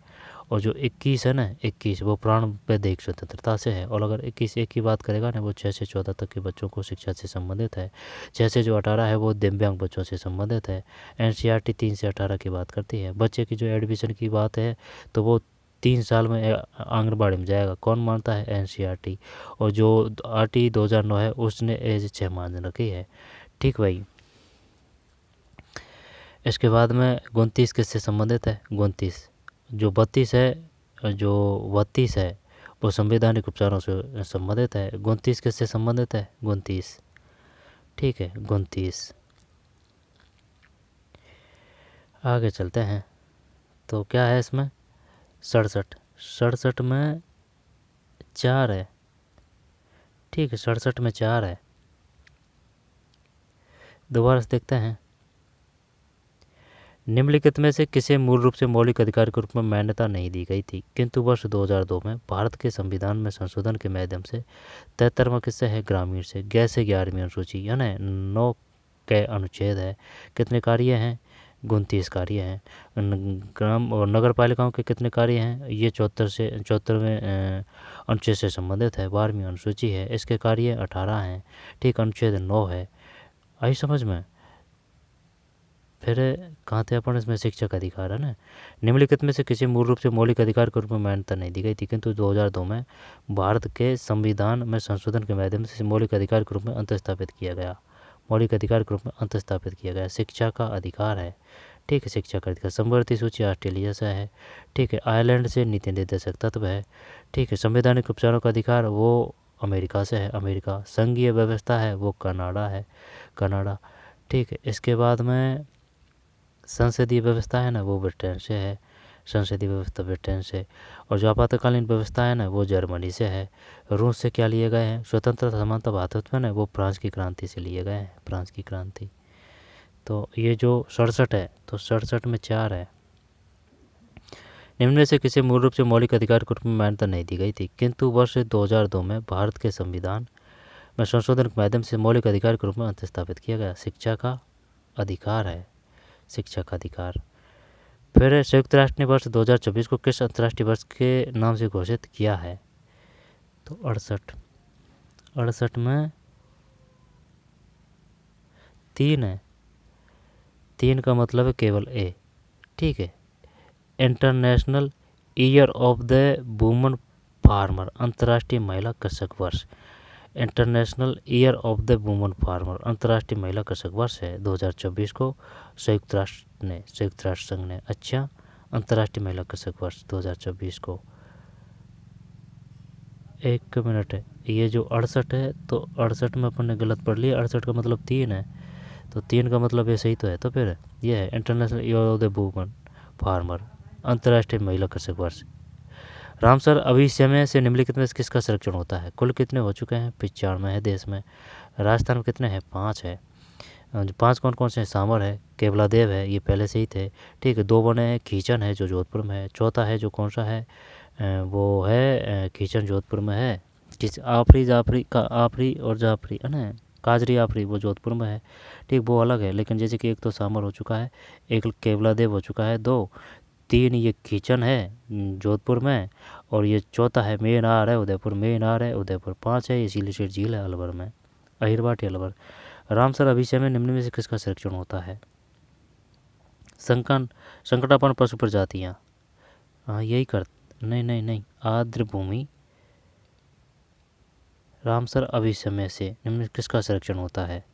और जो 21 है ना 21 वो प्राण वैधिक स्वतंत्रता से है। और अगर 21 एक की बात करेगा ना वो 6 से 14 तक के बच्चों को शिक्षा से संबंधित है। 6 से जो 18 है वो दिव्यांग बच्चों से संबंधित है। NCERT 3 से 18 की बात करती है। बच्चे की जो एडमिशन की बात है तो वो 3 साल में आंगनबाड़ी में जाएगा, कौन मानता है, NCERT। और जो RT 2009 है उसने एज 6 मान रखी है। ठीक भाई। इसके बाद में 29 किससे संबंधित है, 29 जो 32 है, जो 32 है वो संवैधानिक उपचारों से संबंधित है। 29 किससे संबंधित है, 29। ठीक है 29। आगे चलते हैं तो क्या है इसमें 67 में 4 है। ठीक है 67 में 4 है। दोबारा से देखते हैं। निम्नलिखित में से किसी मूल रूप से मौलिक अधिकार के रूप में मान्यता नहीं दी गई थी, किंतु वर्ष 2002 में भारत के संविधान में संशोधन के माध्यम से 73वां किससे है, ग्रामीण से। गैसे 11वीं अनुसूची यानी 9 के अनुच्छेद है, कितने कार्य हैं, 29 कार्य हैं। ग्राम और नगर पालिकाओं के कितने कार्य हैं, ये 74वें अनुच्छेद से संबंधित है, 12वीं अनुसूची है। इसके कार्य 18 हैं। ठीक अनुच्छेद 9 है। आई समझ में। फिर कहाँ थे अपन, इसमें शिक्षक अधिकार है ना। निम्नलिखित में से किसी मूल रूप से मौलिक अधिकार के रूप में मान्यता नहीं दी गई थी, किंतु 2002 में भारत के संविधान में संशोधन के माध्यम से मौलिक अधिकार के रूप में अंतस्थापित किया गया। मौलिक अधिकार के रूप में अंतस्थापित किया गया। शिक्षा का अधिकार है। ठीक है शिक्षा का अधिकार। समवर्ती सूची ऑस्ट्रेलिया से है। ठीक है आयरलैंड से नीति निर्देशक तत्व है। ठीक है संवैधानिक उपचारों का अधिकार वो अमेरिका से है, अमेरिका। संघीय व्यवस्था है वो कनाडा है, कनाडा। ठीक है इसके बाद में संसदीय व्यवस्था है ना वो ब्रिटेन से है, संसदीय व्यवस्था ब्रिटेन से। और जो आपातकालीन व्यवस्था है ना वो जर्मनी से है। रूस से क्या लिए गए हैं, स्वतंत्रता समानता भातृत्व है ना वो फ्रांस की क्रांति से लिए गए हैं, फ्रांस की क्रांति। तो ये जो 67 है तो 67 में 4 है। निम्न में से किसी मूल रूप से मौलिक अधिकार के रूप में मान्यता नहीं दी गई थी, किंतु वर्ष 2002 में भारत के संविधान में संशोधन के माध्यम से मौलिक अधिकार के रूप में अंतस्थापित किया गया। शिक्षा का अधिकार है, शिक्षा का अधिकार। फिर संयुक्त राष्ट्र ने वर्ष 2024 को किस अंतर्राष्ट्रीय वर्ष के नाम से घोषित किया है, तो 68 में 3 है। 3 का मतलब है केवल ए। ठीक है international year of the woman farmer, अंतर्राष्ट्रीय महिला कृषक वर्ष। International year of the woman farmer अंतर्राष्ट्रीय महिला कृषक वर्ष है 2024 को संयुक्त राष्ट्र संघ ने। अच्छा अंतर्राष्ट्रीय महिला कृषक वर्ष 2024 को। एक मिनट है, ये जो 68 है तो 68 में अपन ने गलत पढ़ लिया। 68 का मतलब 3 है, तो 3 का मतलब ये सही तो है। तो फिर ये है international year of the woman farmer, अंतर्राष्ट्रीय महिला कृषक वर्ष। रामसर अभिसमय से निम्नलिखित में किसका संरक्षण होता है। कुल कितने हो चुके हैं, 95 है देश में। राजस्थान में कितने हैं, 5 है। 5 कौन कौन से हैं, सामर है, केवलादेव है, ये पहले से ही थे। ठीक है 2 बने हैं, खींचन है जो जोधपुर में है। चौथा है जो कौन सा है, वो है खींचन जोधपुर में है। किस आफरी जाफरी का आफरी और जाफरी है ना, काजरी आफरी वो जोधपुर में है। ठीक वो अलग है, लेकिन जैसे कि एक तो सामर हो चुका है, एक केवलादेव हो चुका है, 2 3 ये खींचन है जोधपुर में, और ये चौथा है मेनार है उदयपुर, मेनार है उदयपुर। 5 है ये सिलीसेट झील है अलवर में, अहिरबाट अलवर। रामसर अभिशय में निम्न में से किसका संरक्षण होता है, संकटापन्न पशु प्रजातियाँ। हाँ यही कर, नहीं आर्द्र भूमि। रामसर अभिसमय से निम्न किसका संरक्षण होता है,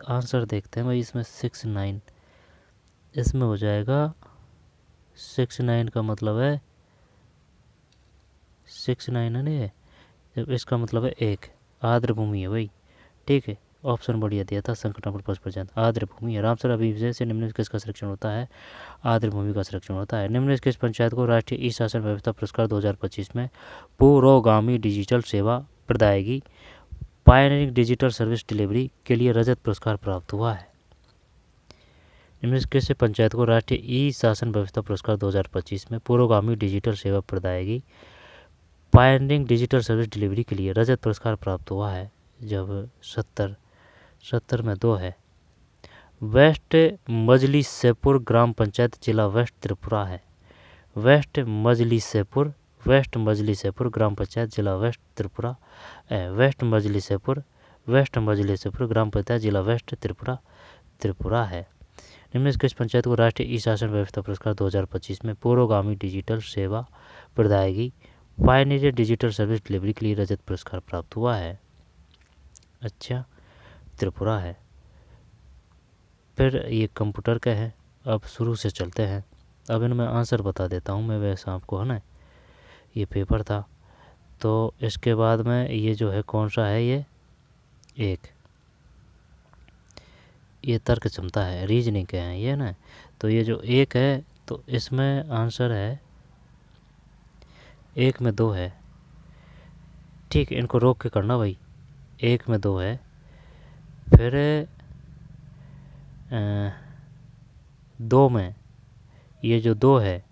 आंसर देखते हैं भाई इसमें 69 इसमें हो जाएगा। 69 का मतलब है 69 है ना, जब इसका मतलब है 1 आर्द्र भूमि है भाई। ठीक है ऑप्शन बढ़िया दिया था, संकटापन्न पशु प्रजाति आर्द्र भूमि है। रामसर अभिशय से निम्न किसका संरक्षण होता है, आर्द्र भूमि का संरक्षण होता है। निम्न किस पंचायत को राष्ट्रीय ई शासन व्यवस्था पुरस्कार 2025 में पुरोगामी डिजिटल सेवा प्रदायगी पायनियरिंग डिजिटल सर्विस डिलीवरी के लिए रजत पुरस्कार प्राप्त हुआ है। निम्न किस पंचायत को राष्ट्रीय ई शासन व्यवस्था पुरस्कार 2025 में पुरोगामी डिजिटल सेवा प्रदायगी पायनियरिंग डिजिटल सर्विस डिलीवरी के लिए रजत पुरस्कार प्राप्त हुआ है? जब 70 में 2 है। वेस्ट मजलीसपुर ग्राम पंचायत जिला वेस्ट त्रिपुरा है। वेस्ट मजलीसपुर ग्राम पंचायत जिला वेस्ट त्रिपुरा है। वेस्ट मजलीसपुर ग्राम पंचायत जिला वेस्ट त्रिपुरा है। निम्न किस पंचायत को राष्ट्रीय ई शासन व्यवस्था पुरस्कार 2025 में पुरोगामी डिजिटल सेवा प्रदायगी पायनियर डिजिटल सर्विस डिलीवरी के लिए रजत पुरस्कार प्राप्त हुआ है? अच्छा, त्रिपुरा है। फिर ये कंप्यूटर का है। अब शुरू से चलते हैं। अब इनमें आंसर बता देता हूँ मैं, वैसे आपको, है ना। ये पेपर था, तो इसके बाद में ये जो है कौन सा है, ये तर्क क्षमता है, रीजनिंग के हैं ये ना। तो ये जो 1 है, तो इसमें आंसर है 1 में 2 है। ठीक है, इनको रोक के करना भाई। 1 में 2 है। फिर 2 में ये जो 2 है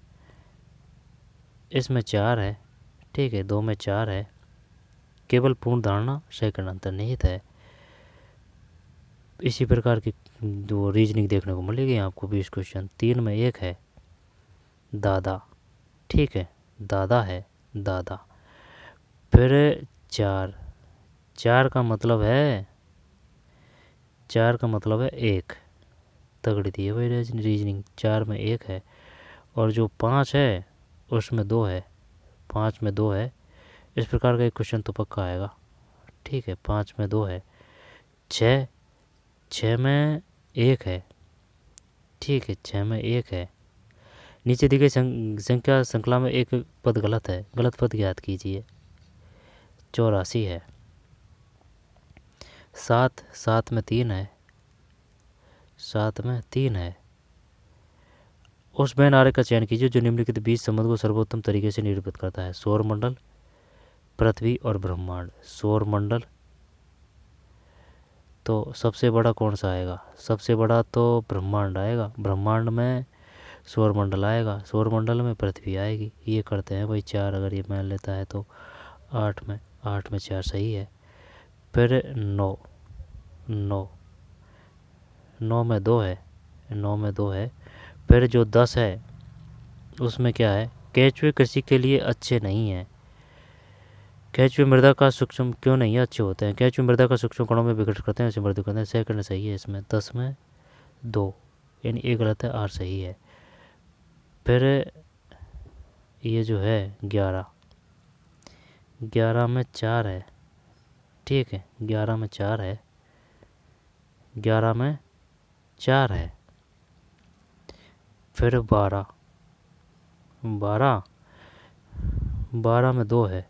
इसमें 4 है। ठीक है, 2 में 4 है। केवल पूर्ण धारणा सेकंड अंतर्निहित है। इसी प्रकार की जो रीजनिंग देखने को मिलेगी आपको 20 क्वेश्चन। 3 में 1 है, दादा। ठीक है, दादा है, दादा। फिर 4 का मतलब है 1। तगड़ी दी है भाई रीजनिंग। 4 में 1 है। और जो 5 है उसमें 2 है। 5 में 2 है। इस प्रकार का एक क्वेश्चन तो पक्का आएगा। ठीक है, 5 में 2 है। 6 में 1 है। ठीक है, 6 में 1 है। नीचे दी गई संख्या श्रृंखला में एक पद गलत है। गलत पद ज्ञात कीजिए। 84 है। 7 में 3 है। 7 में 3 है। उस वह नारे का चयन कीजिए जो निम्नलिखित बीच संबंध को सर्वोत्तम तरीके से निरूपित करता है। सौरमंडल, पृथ्वी और ब्रह्मांड। सौरमंडल, तो सबसे बड़ा कौन सा आएगा? सबसे बड़ा तो ब्रह्मांड आएगा। ब्रह्मांड में सौरमंडल आएगा। सौरमंडल में पृथ्वी आएगी। ये करते हैं भाई 4, अगर ये मान लेता है तो 8 में 4 सही है। फिर 9 में 2 है। 9 में 2 है। फिर जो 10 है उसमें क्या है? केंचुए कृषि के लिए अच्छे नहीं हैं। केंचुए मृदा का सूक्ष्म क्यों नहीं अच्छे होते हैं? केंचुए मृदा का सूक्ष्म कणों में विघटित करते हैं, समृद्ध करते हैं। सेकंड सही है इसमें। 10 में 2, यानी एक गलत है, 8 सही है। फिर ये जो है 11 में 4 है। ठीक है, 11 में 4 है। 11 में 4 है। फिर 12 में 2 है।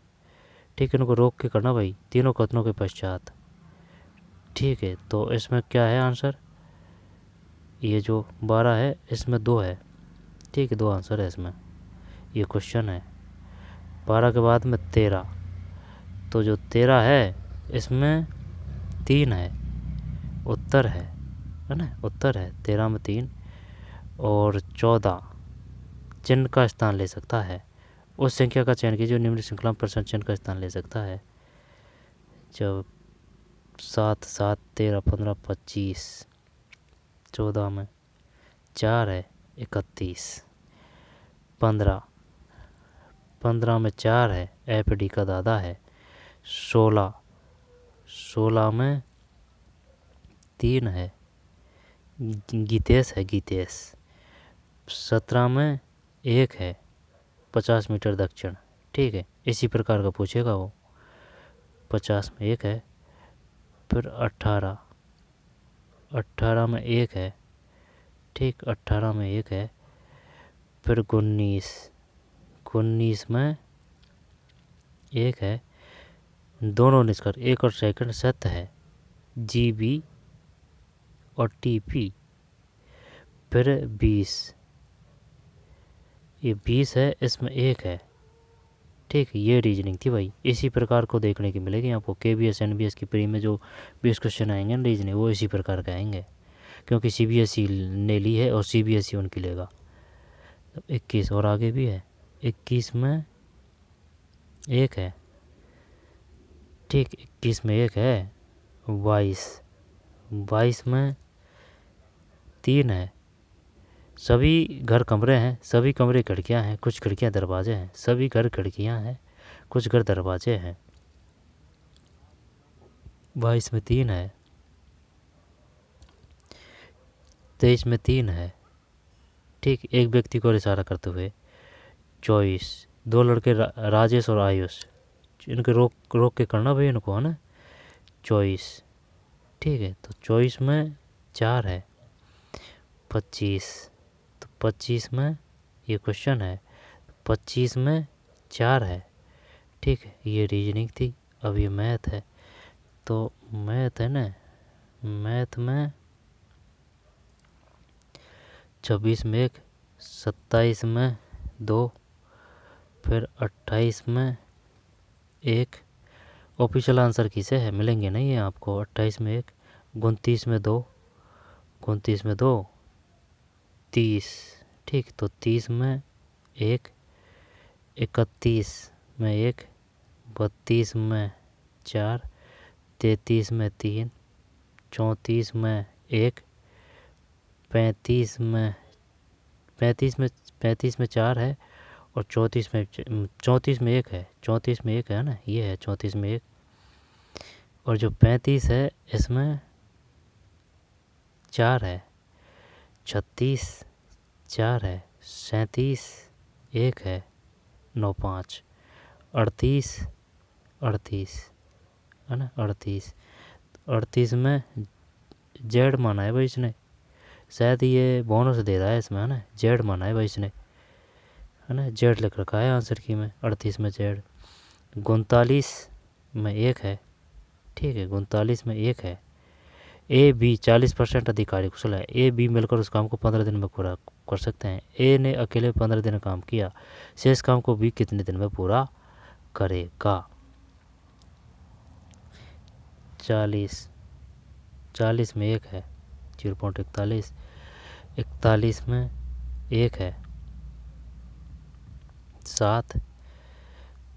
ठीक है, इनको रोक के करना भाई तीनों कथनों के पश्चात। ठीक है, तो इसमें क्या है आंसर? ये जो 12 है इसमें 2 है। ठीक है, 2 आंसर है इसमें। ये क्वेश्चन है। 12 के बाद में 13, तो जो 13 है इसमें 3 है। उत्तर है ना? उत्तर है 13 में 3। और 14 चिन्ह का स्थान ले सकता है। उस संख्या का चयन कीजिए जो निम्न श्रृंखला में प्रश्न चिन्ह का स्थान ले सकता है। जब 7, 13, 15, 25, 14 में 4 है, 31, 15 में 4 है, FD का दादा है। 16 में 3 है, गीतेश है, गीतेश। 17 में 1 है, 50 मीटर दक्षिण। ठीक है, इसी प्रकार का पूछेगा वो। 50 में 1 है। फिर 18 में 1 है। ठीक, 18 में 1 है। फिर 19 में 1 है। दोनों निष्कर्ष 1 और सेकंड सत्य है। GB और TP। फिर 20, ये 20 है, इसमें 1 है। ठीक है, ये रीजनिंग थी भाई। इसी प्रकार को देखने की मिलेगी आपको KBS NBS की प्री में जो 20 क्वेश्चन आएंगे ना रीजनिंग, वो इसी प्रकार के आएंगे, क्योंकि CBSE ने ली है और CBSE उनकी लेगा। 21 और आगे भी है, 21 में एक है, ठीक, 21 में एक है, 22 में 3 है। सभी घर कमरे हैं, सभी कमरे खिड़कियां हैं, कुछ खिड़कियां दरवाजे हैं, सभी घर खिड़कियां हैं, कुछ घर दरवाजे हैं। 22 में 3 है, 23 में 3 है, ठीक, एक व्यक्ति को इशारा करते हुए। 24 दो लड़के राजेश और आयुष, इनके रोक के करना भाई इनको, है ना। 24 ठीक है, तो 24 में 4 है। 25 तो 25 में ये क्वेश्चन है, 25 में 4 है, ठीक है, ये रीजनिंग थी। अब ये मैथ है, तो मैथ है ना, मैथ में 26 में 1, 27 में 2, फिर 28 में 1। ऑफिशियल आंसर किसे है मिलेंगे नहीं है आपको। 28 में 1, 29 में 2, 29 में 2, 30, ठीक, तो 30 में 1, 31 में 1, 32 में 4, 33 में 3, 34 में 1, 35 में 4 है, और 34 में 1 है, 34 में 1 है ना, ये है 34 में 1। और जो 35 है इसमें 4 है, 36 4 है, 37 1 है, 9 5, 38 है ना, 38 में जेड माना है भाई इसने, शायद ये बोनस दे रहा है इसमें, है ना, जेड माना है भाई इसने, है ना, जेड लिख रखा है आंसर की में, 38 में जेड। 39 में 1 है, ठीक है, 39 में 1 है। AB 40% अधिकारी कुशल है, AB मिलकर उस काम को 15 दिन में पूरा कर सकते हैं। A ने अकेले 15 दिन काम किया, शेष काम को B कितने दिन में पूरा करेगा। 40 में 1 है, 0.41, 41 में 1 है, 7,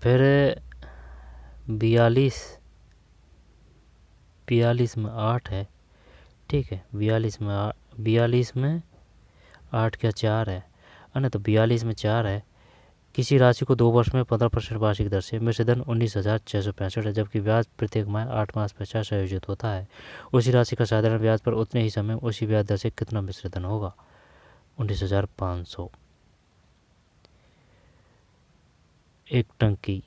फिर 42 में 8 है, ठीक है, 42 में 8 क्या 4 है ना, तो 42 में 4 है। किसी राशि को 2 वर्ष में 15% वार्षिक दर से मिश्रधन 19,665 है, जबकि ब्याज प्रत्येक माह 8 मास पश्चात आयोजित होता है। उसी राशि का साधारण ब्याज पर उतने ही समय उसी ब्याज दर से कितना मिश्रधन होगा। 19,500। एक टंकी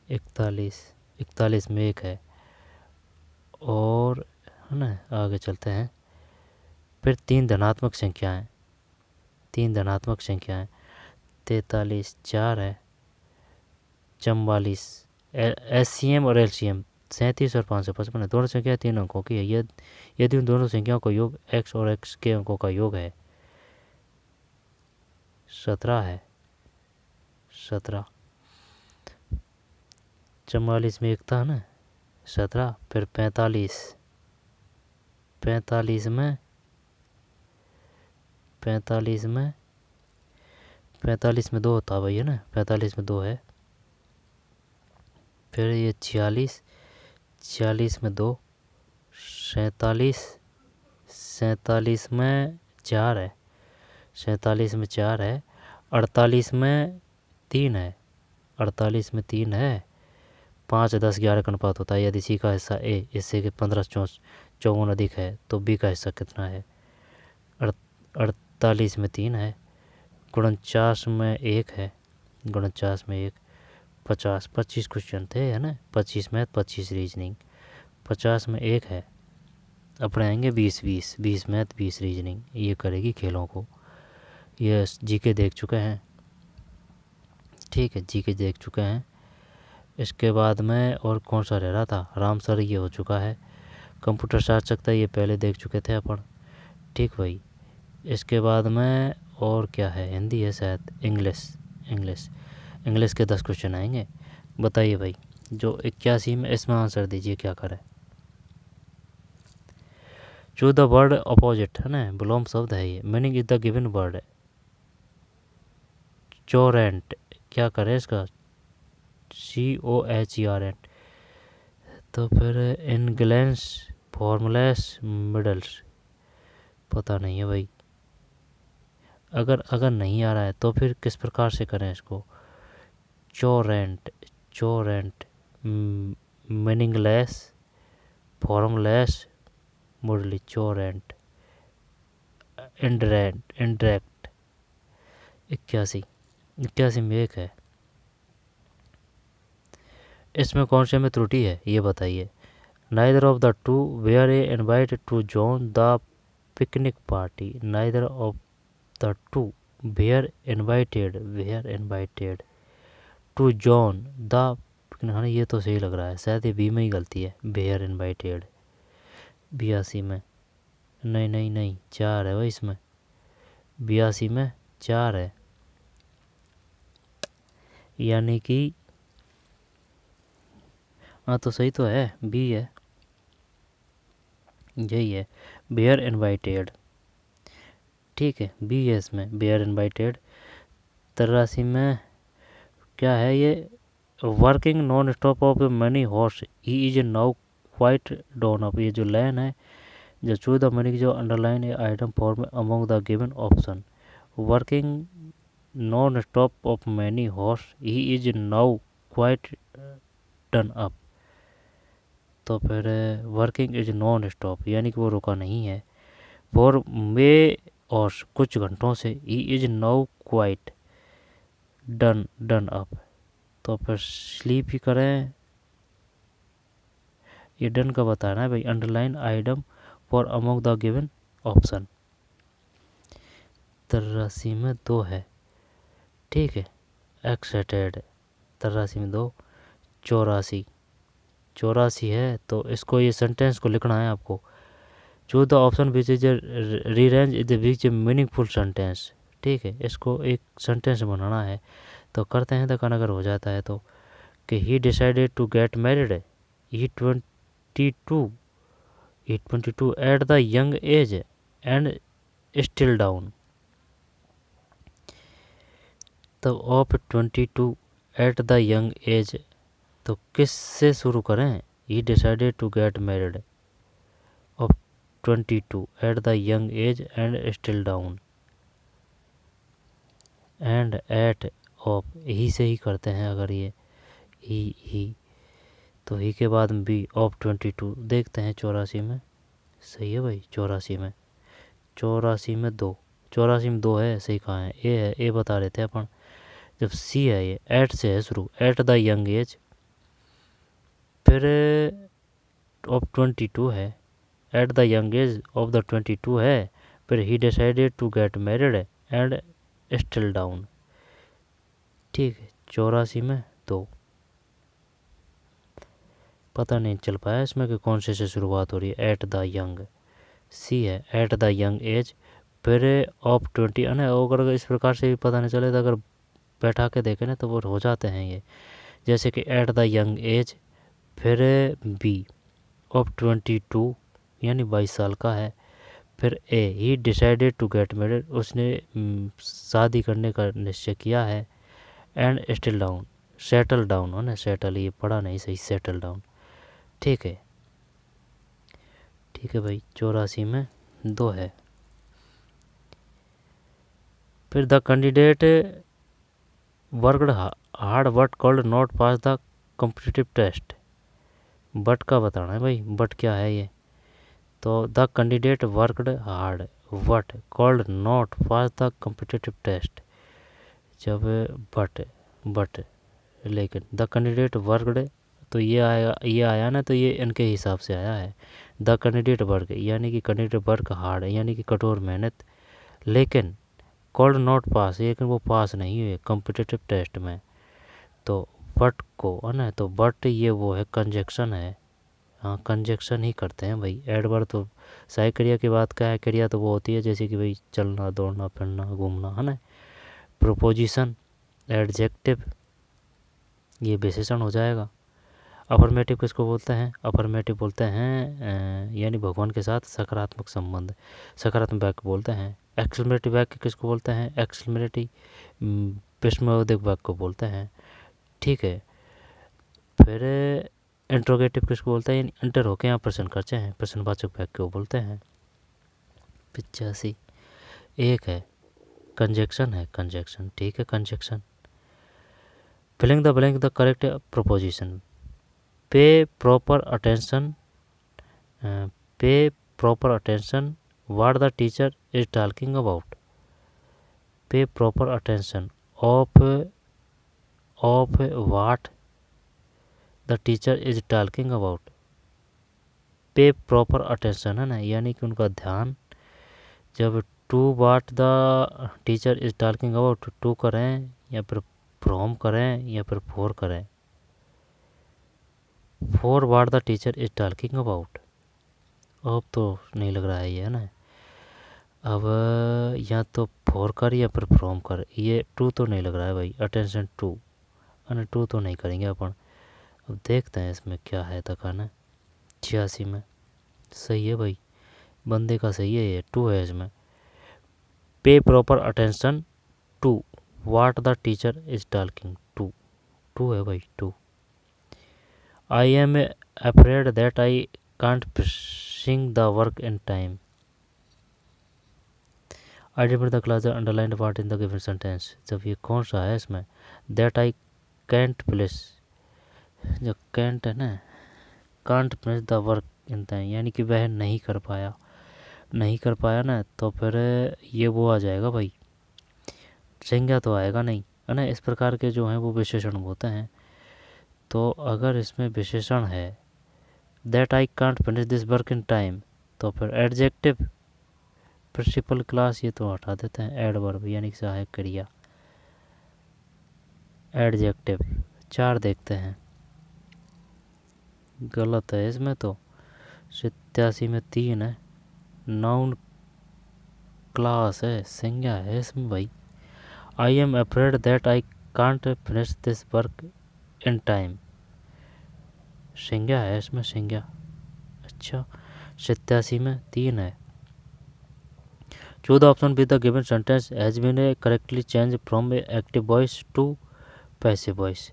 41 में 1 है, और है ना, आगे चलते हैं। फिर 3 धनात्मक संख्याएं 43 4 है, 44 SCM और LCM 37 और 555 है। दोनों संख्या 3 अंकों की है। यदि उन दोनों संख्याओं का योग x और x के अंकों का योग है 17 है, 17। 44 में 1 था ना, 17, फिर 45 में 2 होता भाई, है ना, 45 में 2 है। फिर ये 46 में 2, 47 में 4 है, 48 में 3 है, 5 10 11 का अनुपात होता है। यदि सी का हिस्सा A इससे कि 15 54 अधिक है तो B का हिस्सा कितना है। 48 में 3 है, 49 में 1 है, 49 में 1, 50 25 क्वेश्चन थे, है ना, 25 मैथ 25 रीजनिंग। 50 में 1 है, अपने आएंगे 20 मैथ 20 रीजनिंग। ये करेगी खेलों को। ये जीके देख चुके हैं, ठीक है, जीके देख चुके हैं। इसके बाद में और कौन सा रह रहा था, राम सर ये हो चुका है। कंप्यूटर शास्त्र ये पहले देख चुके थे अपन, ठीक भाई। इसके बाद में और क्या है, हिंदी है शायद, इंग्लिश इंग्लिश के 10 क्वेश्चन आएंगे। बताइए भाई, जो 81 में इसमें आंसर दीजिए क्या करें। चूज द वर्ड अपोजिट है ना, विलोम शब्द है ये, meaning is the given word. चोरेंट, क्या करें इसका, COHERNT। तो फिर इनग्लेंस, फॉर्मुलेस, मिडल्स, पता नहीं है भाई। अगर नहीं आ रहा है तो फिर किस प्रकार से करें इसको। चोरेंट मीनिंगलेस, फॉर्मलेस, मुरली, चोरेंट, इंडरेक्ट। 81 में एक है, इसमें कौन से में त्रुटि है ये बताइए। Neither of the two were a invited to join the picnic party. Neither of the two were invited to join the, ये तो सही लग रहा है, शायद ये बी में ही गलती है, वेयर इनवाइटेड। 82 में नहीं 4 है भाई इसमें, 82 में 4 है, यानी कि हाँ तो सही तो है, बी है, यही है, बेयर इनवाइटेड। ठीक है, बी है इसमें, बेयर इनवाइटेड। 83 में क्या है ये, working non stop of money horse he is now quite down up. ये जो लाइन है, जो चूज द मनी की जो अंडरलाइन है item form among the given option. Working non stop of many horse he is now quite done up. तो फिर वर्किंग इज नॉन स्टॉप, यानी कि वो रुका नहीं है, फॉर मे और कुछ घंटों से, he is now quite done up. तो फिर स्लीप ही करें, ये डन का बताना है भाई, underline item for among the given option. 83 में 2 है, ठीक है, एक्सेटेड। 83 में 2, 84 है, तो इसको ये सेंटेंस को लिखना है आपको। Choose the option which is rearrange is which meaningful sentence. ठीक है, इसको एक सेंटेंस बनाना है, तो करते हैं तक अगर हो जाता है तो, कि he decided to get married, he 22 at the young age and still down. तो of 22 at the young age, तो किस से शुरू करें, he decided to get married of 22 at the young age and still down. And at of, ही से ही करते हैं अगर ये ही, तो ही के बाद बी ऑफ 22। देखते हैं 84 में, सही है भाई, 84 में 2 है, सही कहाँ है, ए है, ए बता रहे थे अपन। जब सी है, ये एट से है शुरू, एट द यंग एज, फिर ऑफ 22 है, at the young age of the 22 है, फिर ही decided to get married and still down. ठीक है, 84 में 2। पता नहीं चल पाया इसमें कि कौन से शुरुआत हो रही है, एट द यंग, सी है, एट द यंग एज, फिर ऑफ 20 है ना। अगर इस प्रकार से भी पता नहीं चले तो अगर बैठा के देखें ना तो वो हो जाते हैं ये, जैसे कि एट द यंग एज, फिर बी ऑफ 22 यानी 22 साल का है, फिर a he decided to get married, उसने शादी करने का निश्चय किया है, and still down, settle down है ना, सेटल, ये पढ़ा नहीं सही, सेटल डाउन। ठीक है भाई, 84 में 2 है। फिर the candidate worked hard but could not pass the competitive test. But का बताना है भाई, बट क्या है ये, तो the candidate worked hard but could not pass the competitive test. जब बट लेकिन द कैंडिडेट वर्कड, तो ये आया ना, तो ये इनके हिसाब से आया है। द कैंडिडेट वर्क, यानी कि कैंडिडेट वर्क हार्ड, यानी कि कठोर मेहनत, लेकिन कॉल्ड नॉट पास, लेकिन वो पास नहीं हुए कॉम्पिटिटिव टेस्ट में। तो बट को है ना, तो बट ये वो है, कंजक्शन है, हाँ कंजक्शन ही करते हैं भाई। एडवर्ब तो सहायक क्रिया की बात का है, क्रिया तो वो होती है जैसे कि भाई चलना, दौड़ना, फिरना, घूमना, है ना। प्रोपोजिशन, एडजेक्टिव, ये विशेषण हो जाएगा। अफर्मेटिव किसको बोलते हैं? अफर्मेटिव बोलते हैं यानी भगवान के साथ सकारात्मक संबंध, सकारात्मक वाक्य बोलते हैं। एक्सक्लेमेटरी वाक्य किसको बोलते हैं? एक्सक्लेमेटरी प्रश्नवाचक वाक्य को बोलते हैं। ठीक है, फिर इंट्रोगेटिव किसको बोलते हैं? यानी इंटर होके यहाँ प्रश्न करते हैं, प्रश्नवाचक वाक्य को बोलते हैं। 85 एक है कंजक्शन है, कंजक्शन। ठीक है, conjunction. Filling the blank the correct proposition. Pay proper attention, pay proper attention what the teacher is talking about. Pay proper attention of what the teacher is talking about. Pay proper attention है ना, यानी कि उनका ध्यान जब to what the teacher is talking about, to करें या फिर फ्रॉम करें या फिर फॉर करें। For what the teacher is talking about, अब तो नहीं लग रहा है ये, है ना। अब या तो फॉर कर या फिर फ्रॉम कर, ये टू तो नहीं लग रहा है भाई। अटेंशन टू, है टू तो नहीं करेंगे अपन। अब देखते हैं इसमें क्या है तक, है ना। 86 में सही है भाई, बंदे का सही है, ये टू है इसमें। Pay proper attention to what the teacher is talking, to, to है भाई, to. I am afraid that I can't finishing the work in time. Identify the class underlined part in the given sentence. जब ये कौन सा है इसमें? दैट आई कैंट प्लेस, जो कैंट है ना, can't finish the work in time, यानी कि वह नहीं कर पाया, नहीं कर पाया ना, तो फिर ये वो आ जाएगा भाई, संज्ञा तो आएगा नहीं, है ना। इस प्रकार के जो हैं वो विशेषण होते हैं। तो अगर इसमें विशेषण है that I can't finish this work in time, तो फिर एडजेक्टिव प्रिंसिपल क्लास, ये तो हटा देते हैं। एडवर्ब यानी कि सहायक क्रिया, एडजेक्टिव। 4 देखते हैं, गलत है इसमें तो। 87 में 3 है, नाउन क्लास है, संज्ञा है इसमें भाई। I am afraid that I can't finish this work in time, संज्ञा है इसमें, संज्ञा। अच्छा, 87 में 3 है। Choose the option with the given sentence has been correctly change from active voice to passive voice.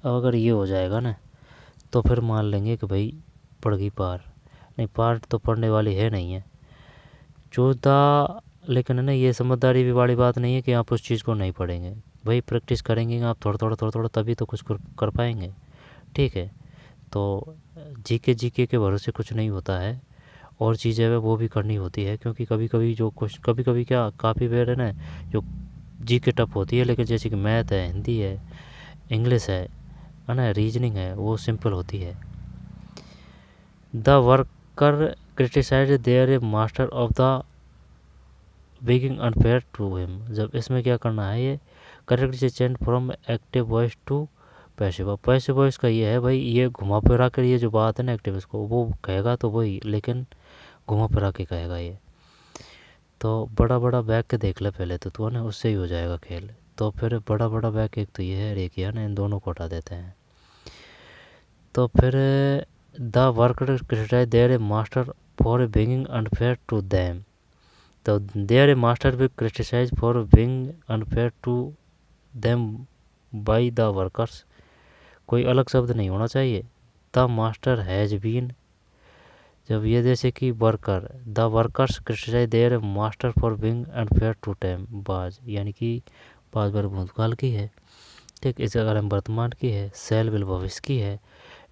अब अगर ये हो जाएगा ना, तो फिर मान लेंगे कि भाई पढ़ गई पार। नहीं, पार तो पढ़ने वाली है नहीं है। चूज द, लेकिन है ना, ये समझदारी भी वाली बात नहीं है कि आप उस चीज़ को नहीं पढ़ेंगे भाई। प्रैक्टिस करेंगे आप थोड़ा थोड़ा तभी तो कुछ कर पाएंगे। ठीक है, तो जीके के भरोसे कुछ नहीं होता है, और चीज़ें है वो भी करनी होती है। क्योंकि कभी कभी जो कुछ, कभी कभी क्या, काफ़ी बार है ना जो जीके टफ होती है, लेकिन जैसे कि मैथ है, हिंदी है, इंग्लिश है ना, रीजनिंग है, वो सिंपल होती है। The worker criticise their master of the being unfair to him. जब इसमें क्या करना है, ये correctly change from active voice to passive. Passive voice का ये है भाई, ये घुमा फिरा कर ये जो बात है ना एक्टिव, इसको वो कहेगा तो वही, लेकिन घुमा फिरा के कहेगा ये। तो बड़ा बड़ा बैग के देख ले पहले तो तू, है ना, उससे ही हो जाएगा खेल। तो फिर बड़ा बड़ा बैग एक तो ये है, एक ये है ना, इन दोनों को हटा देते हैं। तो फिर the worker criticise their master for being unfair to them. तो देयर मास्टर भी criticise for being unfair to them by the workers. कोई अलग शब्द नहीं होना चाहिए। द मास्टर हैज़ बीन, जब ये जैसे कि worker, the workers criticise their master for being unfair to time, बाज, यानी कि बाज बार भूतकाल की है। ठीक, इस अगर हम वर्तमान की है, सेल विल भविष्य की है,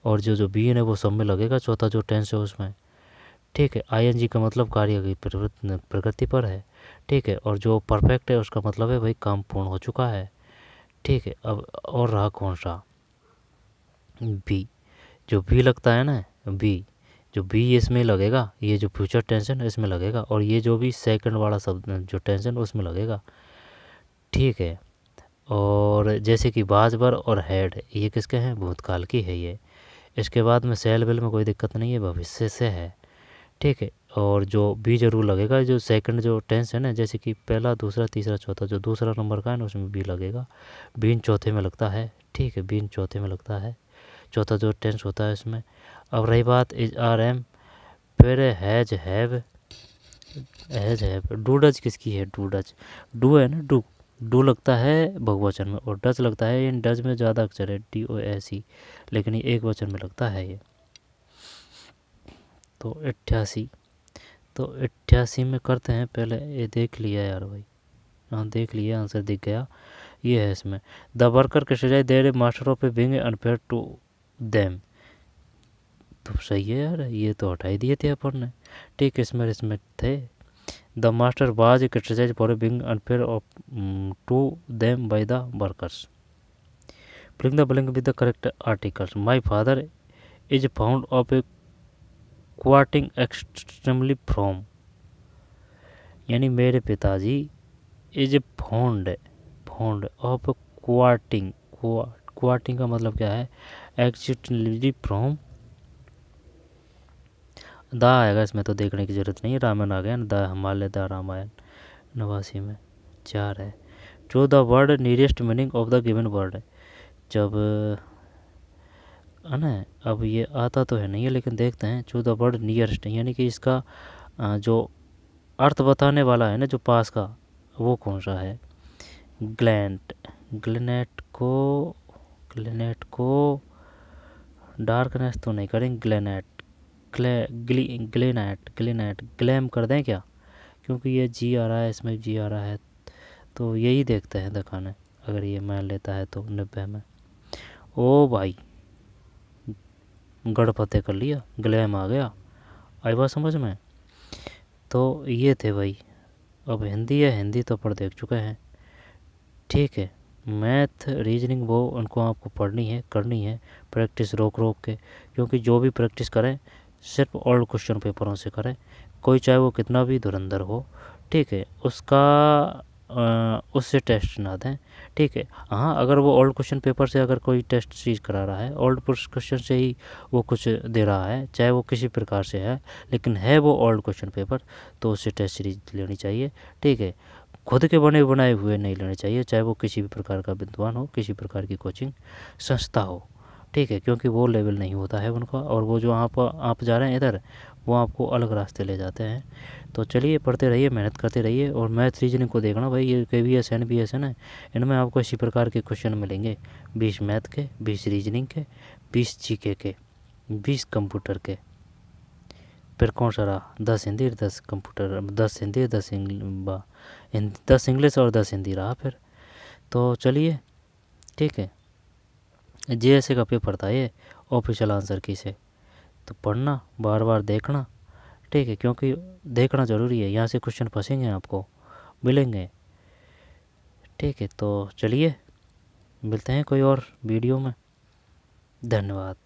और जो बीन है वो सब में लगेगा, चौथा जो टेंस है उसमें। ठीक है, आईएनजी का मतलब कार्य की प्रगति पर है। ठीक है, और जो परफेक्ट है उसका मतलब है भाई काम पूर्ण हो चुका है। ठीक है, अब और रहा कौन सा? बी। जो बी लगता है ना, बी, जो बी इसमें लगेगा, ये जो फ्यूचर टेंशन इसमें लगेगा, और ये जो भी सेकंड वाला शब्द जो टेंशन उसमें लगेगा। ठीक है, और जैसे कि बाजबर और हेड, ये किसके हैं? भूतकाल की है ये। इसके बाद में सेल बिल में कोई दिक्कत नहीं है, भविष्य से है। ठीक है, और जो बी जरूर लगेगा। जो सेकंड जो टेंस है ना, जैसे कि पहला, दूसरा, तीसरा, चौथा, जो दूसरा नंबर का है ना उसमें बी लगेगा। बीन चौथे में लगता है, ठीक है, बीन चौथे में लगता है, चौथा जो टेंस होता है इसमें। अब रही बात इज आर एम, फिर has have, has have. Do does किसकी है? डू डज, डू है ना, डू, डू लगता है बहुवचन में, और डज लगता है, इन डज में ज़्यादा अक्षर है डी ओ एस ई, लेकिन ये एक वचन में लगता है ये। तो 88, तो 88 में करते हैं पहले, ये देख लिया यार भाई, हाँ देख लिया, आंसर दिख गया, ये है इसमें। The worker criticise their master of a being unfair to them, तो सही है यार, ये तो हटा ही दिए थे अपन ने, ठीक है, इसमें थे। The master was criticise for being unfair of to them by the workers. Filling the blank with the correct articles. My father is found of a quoting extremely from, यानी मेरे पिताजी is fond, fond of quoting, quoting का मतलब क्या है? एक्सट्रीमली फ्रॉम, द आएगा इसमें, तो देखने की जरूरत नहीं है, रामायण आ गया ना, द हिमालय द रामायण। 89 में 4 है। जो the word nearest meaning of the given word है, जब है ना, अब ये आता तो है नहीं है, लेकिन देखते हैं। जो द वर्ड नियरेस्ट, यानी कि इसका जो अर्थ बताने वाला है ना, जो पास का, वो कौन सा है? ग्लैंट, ग्लेनेट को, ग्लेनेट को डार्कनेस तो नहीं करेंगे, ग्लेनेट, ग्लेनाइट, ग्लेनाइट, ग्लैम कर दें क्या? क्योंकि ये जी आ रहा है, इसमें जी आ रहा है, तो यही देखते हैं दिखाने, अगर ये मान लेता है तो 90 में। ओ भाई, गढ़ फतेह कर लिया, ग्लैम आ गया, आई बात समझ में। तो ये थे भाई। अब हिंदी है, हिंदी तो पढ़ देख चुके हैं, ठीक है। मैथ रीजनिंग वो उनको आपको पढ़नी है, करनी है, प्रैक्टिस रोक रोक के, क्योंकि जो भी प्रैक्टिस करें सिर्फ ओल्ड क्वेश्चन पेपरों से करें, कोई चाहे वो कितना भी धुरंधर हो, ठीक है, उसका उससे टेस्ट ना दें, ठीक है। हाँ, अगर वो ओल्ड क्वेश्चन पेपर से अगर कोई टेस्ट सीरीज करा रहा है, ओल्ड क्वेश्चन से ही वो कुछ दे रहा है, चाहे वो किसी प्रकार से है, लेकिन है वो ओल्ड क्वेश्चन पेपर, तो उससे टेस्ट सीरीज लेनी चाहिए, ठीक है। खुद के बने बनाए हुए नहीं लेने चाहिए, चाहे वो किसी भी प्रकार का विद्वान हो, किसी प्रकार की कोचिंग संस्था हो, ठीक है, क्योंकि वो लेवल नहीं होता है उनका, और वो जो आप जा रहे हैं इधर, वो आपको अलग रास्ते ले जाते हैं। तो चलिए, पढ़ते रहिए, मेहनत करते रहिए, और मैथ रीजनिंग को देखना भाई, ये KVS NBS है ना, इनमें आपको इसी प्रकार के क्वेश्चन मिलेंगे, 20 मैथ के, 20 रीजनिंग के, 20 GK के, 20 कंप्यूटर के, फिर कौन सा रहा, 10 हिंदी, 10 कंप्यूटर, 10 हिंदी, 10 10 इंग्लिश और 10 हिंदी रहा फिर। तो चलिए, ठीक है, JSA का पेपर था ये, ऑफिशियल आंसर की से, तो पढ़ना, बार बार देखना, ठीक है, क्योंकि देखना ज़रूरी है, यहाँ से क्वेश्चन फंसेंगे, आपको मिलेंगे, ठीक है। तो चलिए, मिलते हैं कोई और वीडियो में, धन्यवाद।